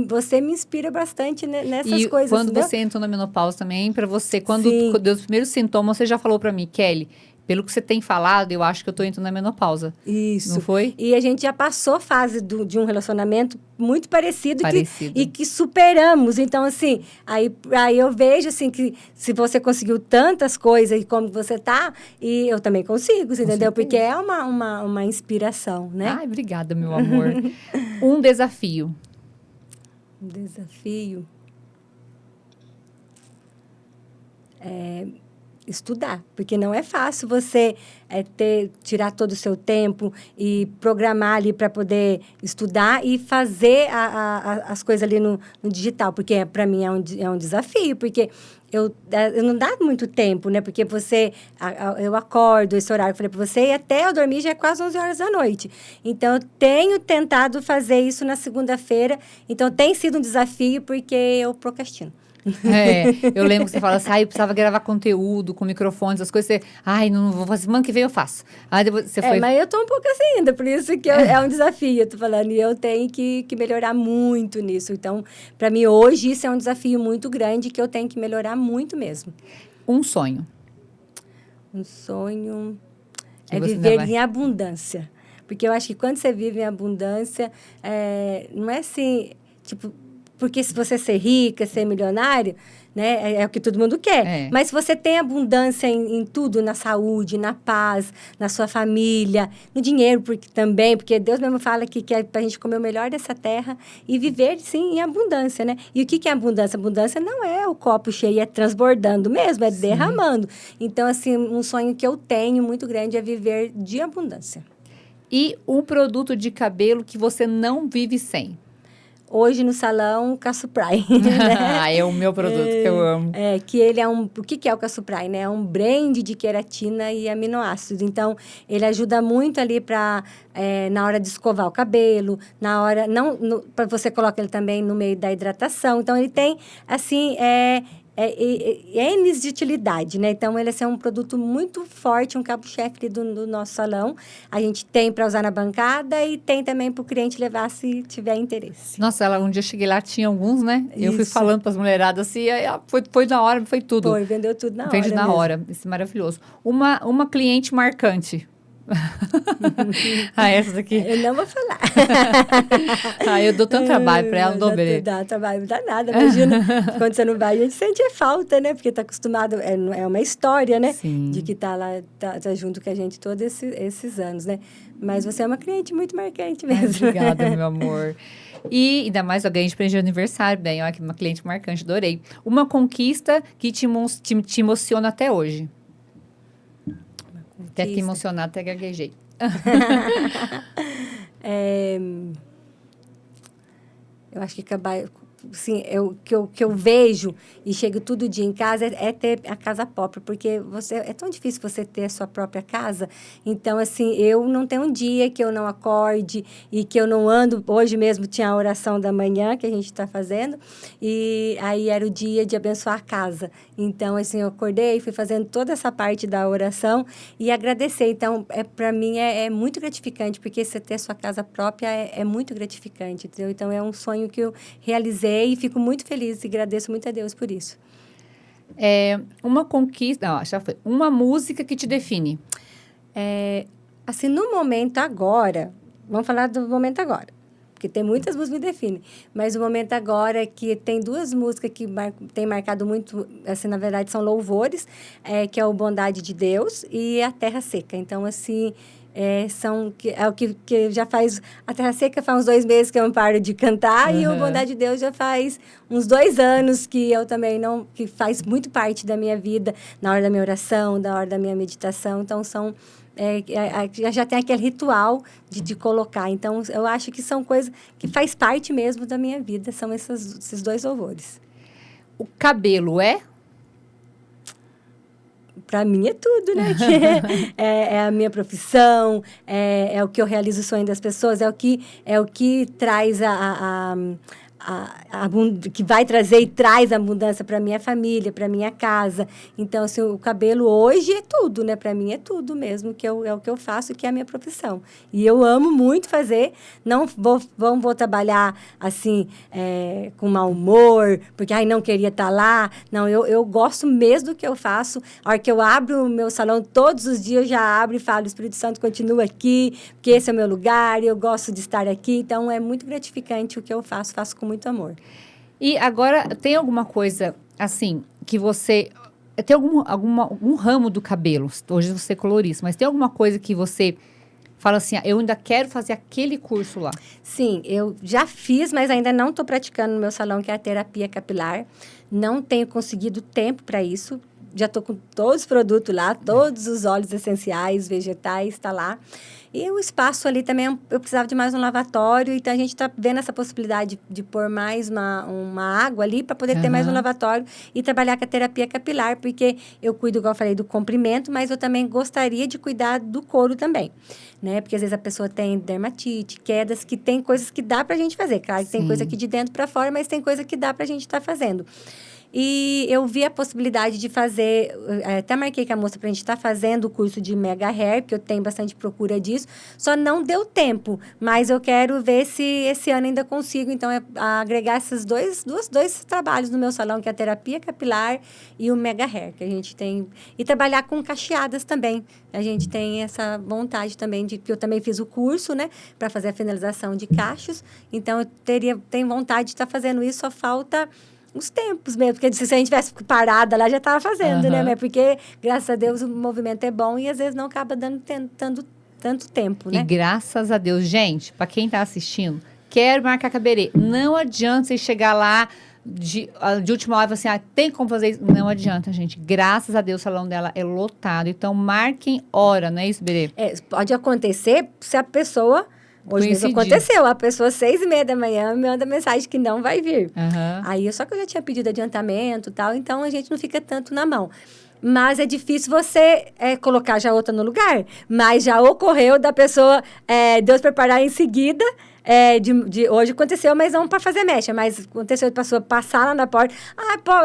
você me inspira bastante nessas coisas. E quando entendeu? você entrou na menopausa também, para você, quando deu os primeiros sintomas, você já falou para mim, Kelly, pelo que você tem falado, eu acho que eu tô entrando na menopausa. Isso. Não foi? E a gente já passou fase de um relacionamento muito parecido. E que superamos. Então, assim, aí eu vejo, assim, que se você conseguiu tantas coisas e como você tá, e eu também consigo, entendeu? Certeza. Porque é uma inspiração, né? Ai, obrigada, meu amor. Um desafio. Um desafio. Estudar, porque não é fácil você tirar todo o seu tempo e programar ali para poder estudar e fazer as coisas ali no digital, porque para mim é um desafio, porque eu não dá muito tempo, né? Porque eu acordo esse horário, eu falei para você, e até eu dormir já é quase 11 horas da noite. Então, eu tenho tentado fazer isso na segunda-feira, então tem sido um desafio porque eu procrastino. Eu lembro que você fala assim, eu precisava gravar conteúdo com microfones, as coisas, não vou fazer, semana que vem eu faço. Aí depois você foi... Mas eu tô um pouco assim ainda, por isso que é um desafio, eu tô falando, e eu tenho que melhorar muito nisso. Então, para mim, hoje, isso é um desafio muito grande que eu tenho que melhorar muito mesmo. Um sonho. Um sonho Que é você viver ainda em abundância. Porque eu acho que quando você vive em abundância, não é assim, tipo... Porque se você ser rica, ser milionário, né, é o que todo mundo quer. Mas se você tem abundância em tudo, na saúde, na paz, na sua família, no dinheiro porque Deus mesmo fala que é para a gente comer o melhor dessa terra e viver, sim, em abundância, né? E o que é abundância? Abundância não é o copo cheio, é transbordando mesmo, é derramando. Então, assim, um sonho que eu tenho muito grande é viver de abundância. E um produto de cabelo que você não vive sem? Hoje no salão, Cassuprai. Né? É o meu produto que eu amo. Que ele é o que é o Cassuprai, né? É um blend de queratina e aminoácidos. Então, ele ajuda muito ali na hora de escovar o cabelo, na hora... para você colocar ele também no meio da hidratação. Então, ele tem, assim, N de utilidade, né? Então, ele é um produto muito forte, um cabo-chefe do nosso salão. A gente tem para usar na bancada e tem também para o cliente levar se tiver interesse. Nossa, um dia eu cheguei lá, tinha alguns, né? Isso. Eu fui falando para as mulheradas assim, foi na hora, foi tudo. Vendeu tudo na hora. Vende na hora, esse maravilhoso. Uma cliente marcante. Essa daqui. Eu não vou falar. Eu dou tanto trabalho para ela, não dou bem. Dá trabalho, não dá nada. Imagina, quando você não vai, a gente sente falta, né? Porque tá acostumado, é uma história, né? Sim. De que tá lá, tá junto com a gente todos esses anos, né? Mas você é uma cliente muito marcante mesmo. Obrigada, meu amor. E ainda mais alguém de presente de aniversário, bem, olha que uma cliente marcante, adorei. Uma conquista que te emociona até hoje. Até fiquei emocionada, até gaguejei. Eu acho que acabar... Assim, que eu vejo e chego todo dia em casa é ter a casa própria, porque é tão difícil você ter a sua própria casa. Então, assim, eu não tenho um dia que eu não acorde e que eu não ando. Hoje mesmo tinha a oração da manhã que a gente está fazendo, e aí era o dia de abençoar a casa. Então, assim, eu acordei, fui fazendo toda essa parte da oração e agradecer. Então, para mim é muito gratificante, porque você ter sua casa própria é muito gratificante, entendeu? Então, é um sonho que eu realizei e fico muito feliz e agradeço muito a Deus por isso. Uma conquista... Não, já foi. Uma música que te define. Assim, no momento agora... Vamos falar do momento agora. Porque tem muitas músicas que me definem. Mas o momento agora é que tem duas músicas que tem marcado muito... Assim, na verdade, são louvores. Que é o Bondade de Deus e a Terra Seca. Então, assim... É o que já faz... A Terra Seca faz uns 2 meses que eu não paro de cantar, e o Bondade de Deus já faz uns 2 anos que eu também não... Que faz muito parte da minha vida, na hora da minha oração, na hora da minha meditação. Então, são... já tem aquele ritual de colocar. Então, eu acho que são coisas que faz parte mesmo da minha vida. São esses 2 louvores. O cabelo Para mim é tudo, né? É a minha profissão, é o que eu realizo o sonho das pessoas, é o que traz que vai trazer e traz a abundância para minha família, para minha casa. Então, assim, o cabelo hoje é tudo, né? Para mim é tudo mesmo, é o que eu faço, que é a minha profissão. E eu amo muito fazer. Não vou trabalhar, assim, com mau humor, porque, não queria estar lá. Não, eu gosto mesmo do que eu faço. A hora que eu abro o meu salão, todos os dias eu já abro e falo, o Espírito Santo continua aqui, porque esse é o meu lugar, eu gosto de estar aqui. Então, é muito gratificante o que eu faço com muito amor. E agora, tem alguma coisa, assim, que você... Tem algum ramo do cabelo? Hoje você é colorista, mas tem alguma coisa que você fala assim, eu ainda quero fazer aquele curso lá? Sim, eu já fiz, mas ainda não estou praticando no meu salão, que é a terapia capilar. Não tenho conseguido tempo para isso. Já estou com todos os produtos lá, todos os óleos essenciais, vegetais, está lá. E o espaço ali também, eu precisava de mais um lavatório, então a gente está vendo essa possibilidade de pôr mais uma água ali para poder ter mais um lavatório e trabalhar com a terapia capilar, porque eu cuido, igual eu falei, do comprimento, mas eu também gostaria de cuidar do couro também, né? Porque às vezes a pessoa tem dermatite, quedas, que tem coisas que dá para a gente fazer. Claro que tem coisa aqui de dentro para fora, mas tem coisa que dá para a gente estar fazendo. E eu vi a possibilidade de fazer, até marquei com a moça para a gente estar fazendo o curso de Mega Hair, porque eu tenho bastante procura disso, só não deu tempo, mas eu quero ver se esse ano ainda consigo, então, agregar esses dois trabalhos no meu salão, que é a terapia capilar e o Mega Hair, que a gente tem, e trabalhar com cacheadas também. A gente tem essa vontade também, que eu também fiz o curso, né, para fazer a finalização de cachos, então eu tenho vontade de estar fazendo isso, só falta... os tempos mesmo, porque se a gente tivesse parada lá, já estava fazendo, né? Mas porque, graças a Deus, o movimento é bom e às vezes não acaba dando tanto tempo, né? E graças a Deus, gente, para quem está assistindo, quero marcar cabeleireiro. Não adianta você chegar lá de última hora e falar assim, tem como fazer isso? Não adianta, gente. Graças a Deus, o salão dela é lotado. Então, marquem hora, não é isso, Berê? Pode acontecer se a pessoa... Hoje mesmo aconteceu, a pessoa 6h30 da manhã me manda mensagem que não vai vir. Aí, só que eu já tinha pedido adiantamento e tal, então a gente não fica tanto na mão. Mas é difícil você colocar já outra no lugar. Mas já ocorreu da pessoa, Deus preparar em seguida... hoje aconteceu, mas não para fazer mecha, mas aconteceu de pessoa passar lá na porta,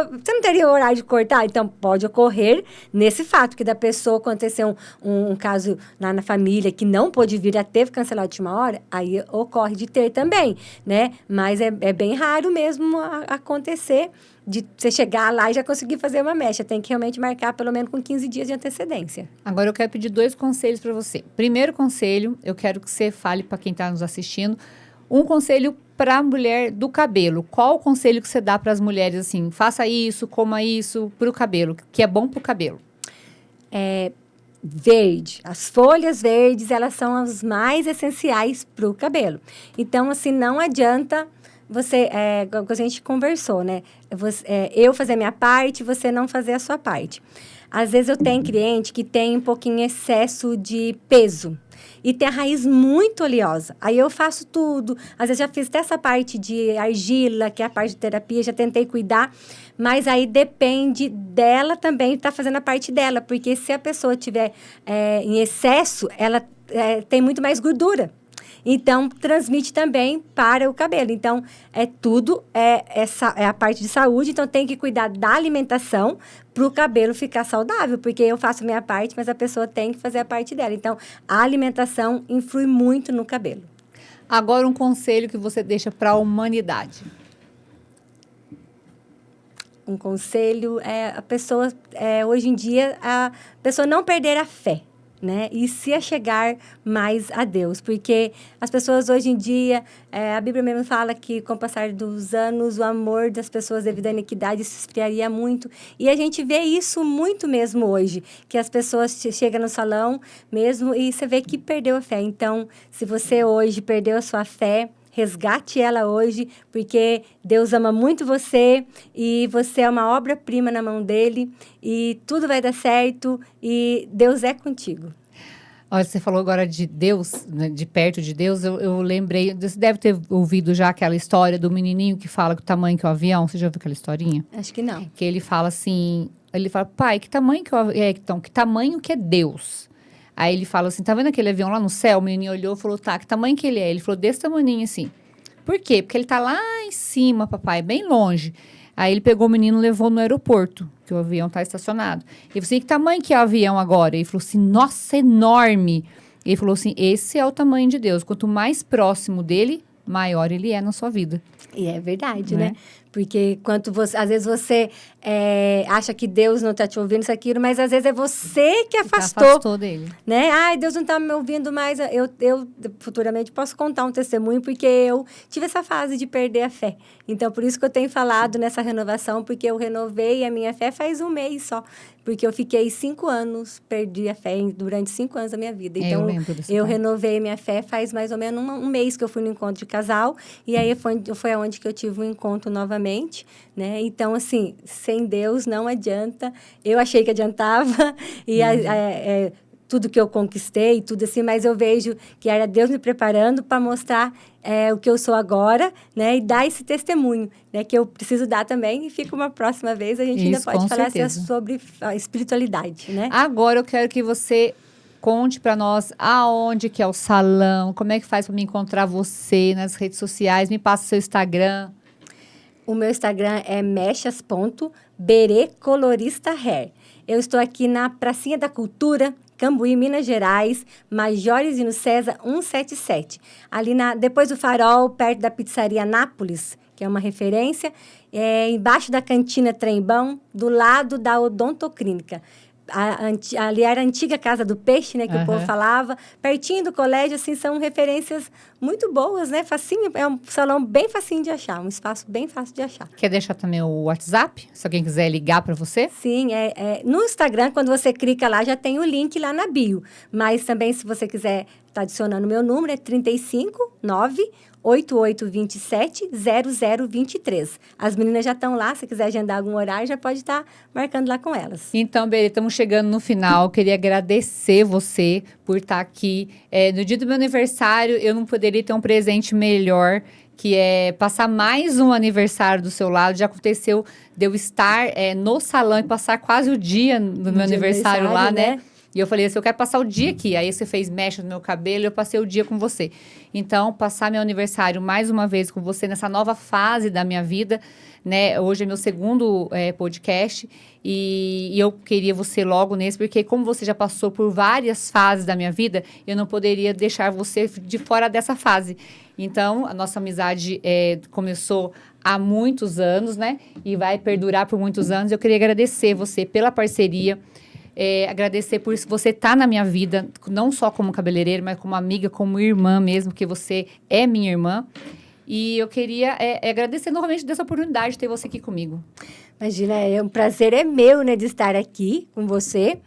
você não teria horário de cortar? Então, pode ocorrer nesse fato, que da pessoa aconteceu um caso lá na família que não pôde vir, teve cancelado de última hora, aí ocorre de ter também, né? Mas é bem raro mesmo acontecer de você chegar lá e já conseguir fazer uma mecha. Tem que realmente marcar pelo menos com 15 dias de antecedência. Agora eu quero pedir 2 conselhos para você. Primeiro conselho, eu quero que você fale para quem está nos assistindo, um conselho para a mulher do cabelo. Qual o conselho que você dá para as mulheres assim? Faça isso, coma isso para o cabelo, que é bom para o cabelo. Verde. As folhas verdes, elas são as mais essenciais para o cabelo. Então, assim, não adianta você, como a gente conversou, né? Eu fazer a minha parte, você não fazer a sua parte. Às vezes eu tenho cliente que tem um pouquinho excesso de peso e tem a raiz muito oleosa. Aí eu faço tudo. Às vezes já fiz até essa parte de argila, que é a parte de terapia, já tentei cuidar. Mas aí depende dela também estar fazendo a parte dela. Porque se a pessoa tiver em excesso, ela tem muito mais gordura. Então, transmite também para o cabelo. Então, tudo é a parte de saúde. Então, tem que cuidar da alimentação para o cabelo ficar saudável. Porque eu faço a minha parte, mas a pessoa tem que fazer a parte dela. Então, a alimentação influi muito no cabelo. Agora, um conselho que você deixa para a humanidade. Um conselho a pessoa, hoje em dia, a pessoa não perder a fé. Né? E se achegar mais a Deus, porque as pessoas hoje em dia, a Bíblia mesmo fala que com o passar dos anos, o amor das pessoas devido à iniquidade se esfriaria muito, e a gente vê isso muito mesmo hoje, que as pessoas chegam no salão mesmo e você vê que perdeu a fé. Então, se você hoje perdeu a sua fé, resgate ela hoje, porque Deus ama muito você e você é uma obra-prima na mão dele e tudo vai dar certo e Deus é contigo. Olha, você falou agora de Deus, né, de perto de Deus, eu lembrei, você deve ter ouvido já aquela história do menininho que fala que o tamanho que é o avião, você já ouviu aquela historinha? Acho que não. Que ele fala assim, ele fala, pai, que tamanho que então, que tamanho que é Deus? Aí ele fala assim, tá vendo aquele avião lá no céu? O menininho olhou e falou, tá, que tamanho que ele é? Ele falou, desse tamanhinho assim. Por quê? Porque ele tá lá em cima, papai, bem longe. Aí ele pegou o menino e levou no aeroporto, que o avião tá estacionado. Ele falou assim, que tamanho que é o avião agora? Ele falou assim, nossa, enorme. Ele falou assim, esse é o tamanho de Deus. Quanto mais próximo dele, maior ele é na sua vida. E é verdade, né? Porque às vezes você acha que Deus não está te ouvindo isso, aquilo, mas às vezes é você que afastou dele. Né? Ai, Deus não está me ouvindo mais. Eu futuramente posso contar um testemunho, porque eu tive essa fase de perder a fé. Então, por isso que eu tenho falado nessa renovação, porque eu renovei a minha fé faz um mês só. Porque eu fiquei 5 anos, perdi a fé durante 5 anos da minha vida. Então, eu renovei minha fé faz mais ou menos um mês que eu fui no encontro de casal. E aí foi onde que eu tive um encontro novamente, né? Então, assim, sem Deus não adianta. Eu achei que adiantava. E tudo que eu conquistei, tudo assim, mas eu vejo que era Deus me preparando para mostrar o que eu sou agora, né? E dar esse testemunho, né? Que eu preciso dar também. E fica uma próxima vez, a gente ainda pode falar assim, sobre a espiritualidade, né? Agora eu quero que você conte para nós aonde que é o salão, como é que faz para me encontrar você nas redes sociais, me passa seu Instagram. O meu Instagram é mechas.berecoloristahair. Eu estou aqui na Pracinha da Cultura, Cambuí, Minas Gerais, Majorezino César 177. Ali depois do Farol, perto da pizzaria Nápoles, que é uma referência, embaixo da cantina Trembão, do lado da Odontoclínica. Ali era a antiga Casa do Peixe, né, que o povo falava, pertinho do colégio, assim, são referências muito boas, né, facinho, é um salão bem facinho de achar, um espaço bem fácil de achar. Quer deixar também o WhatsApp, se alguém quiser ligar para você? Sim, no Instagram, quando você clica lá, já tem o link lá na bio, mas também, se você quiser estar adicionando o meu número, é 359-8827-0023. As meninas já estão lá, se quiser agendar algum horário, já pode estar marcando lá com elas. Então, Berê, estamos chegando no final. Queria agradecer você por estar aqui. No dia do meu aniversário, eu não poderia ter um presente melhor, que é passar mais um aniversário do seu lado. Já aconteceu de eu estar no salão e passar quase o dia do meu aniversário lá, né? E eu falei assim, eu quero passar o dia aqui. Aí você fez mecha no meu cabelo, eu passei o dia com você. Então, passar meu aniversário mais uma vez com você nessa nova fase da minha vida, né? Hoje é meu segundo podcast e eu queria você logo nesse, porque como você já passou por várias fases da minha vida, eu não poderia deixar você de fora dessa fase. Então, a nossa amizade começou há muitos anos, né? E vai perdurar por muitos anos. Eu queria agradecer você pela parceria, agradecer por você estar na minha vida, não só como cabeleireira, mas como amiga, como irmã mesmo, que você é minha irmã. E eu queria agradecer novamente dessa oportunidade de ter você aqui comigo. Imagina, um prazer é meu, né, de estar aqui com você.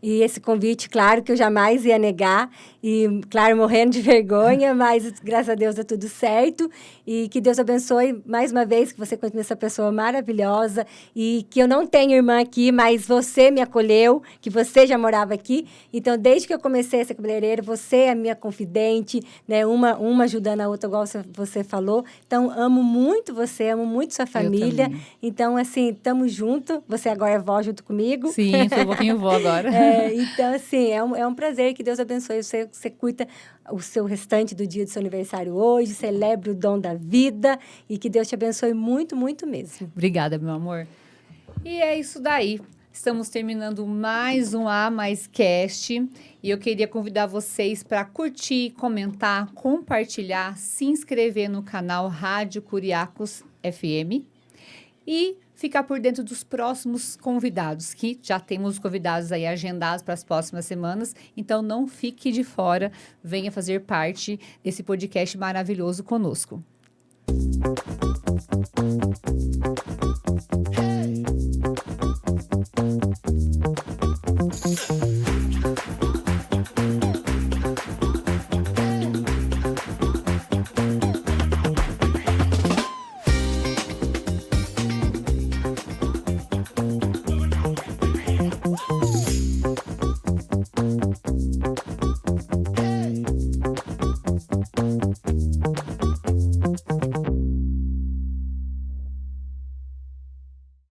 E esse convite, claro, que eu jamais ia negar. E, claro, morrendo de vergonha, mas graças a Deus dá tudo certo. E que Deus abençoe mais uma vez, que você continue essa pessoa maravilhosa. E que eu não tenho irmã aqui, mas você me acolheu, que você já morava aqui. Então, desde que eu comecei a ser cabeleireira, você é a minha confidente, né? Uma ajudando a outra, igual você falou. Então, amo muito você, amo muito sua família. Então, assim, estamos juntos. Você agora é vó junto comigo. Sim, sou um pouquinho vó agora. Então, assim, é um prazer. Que Deus abençoe você curta o seu restante do dia do seu aniversário hoje, celebre o dom da vida e que Deus te abençoe muito, muito mesmo. Obrigada, meu amor. E é isso daí. Estamos terminando mais um A Mais Cast e eu queria convidar vocês para curtir, comentar, compartilhar, se inscrever no canal Rádio Curiacos FM e ficar por dentro dos próximos convidados, que já temos convidados aí agendados para as próximas semanas. Então, não fique de fora, venha fazer parte desse podcast maravilhoso conosco.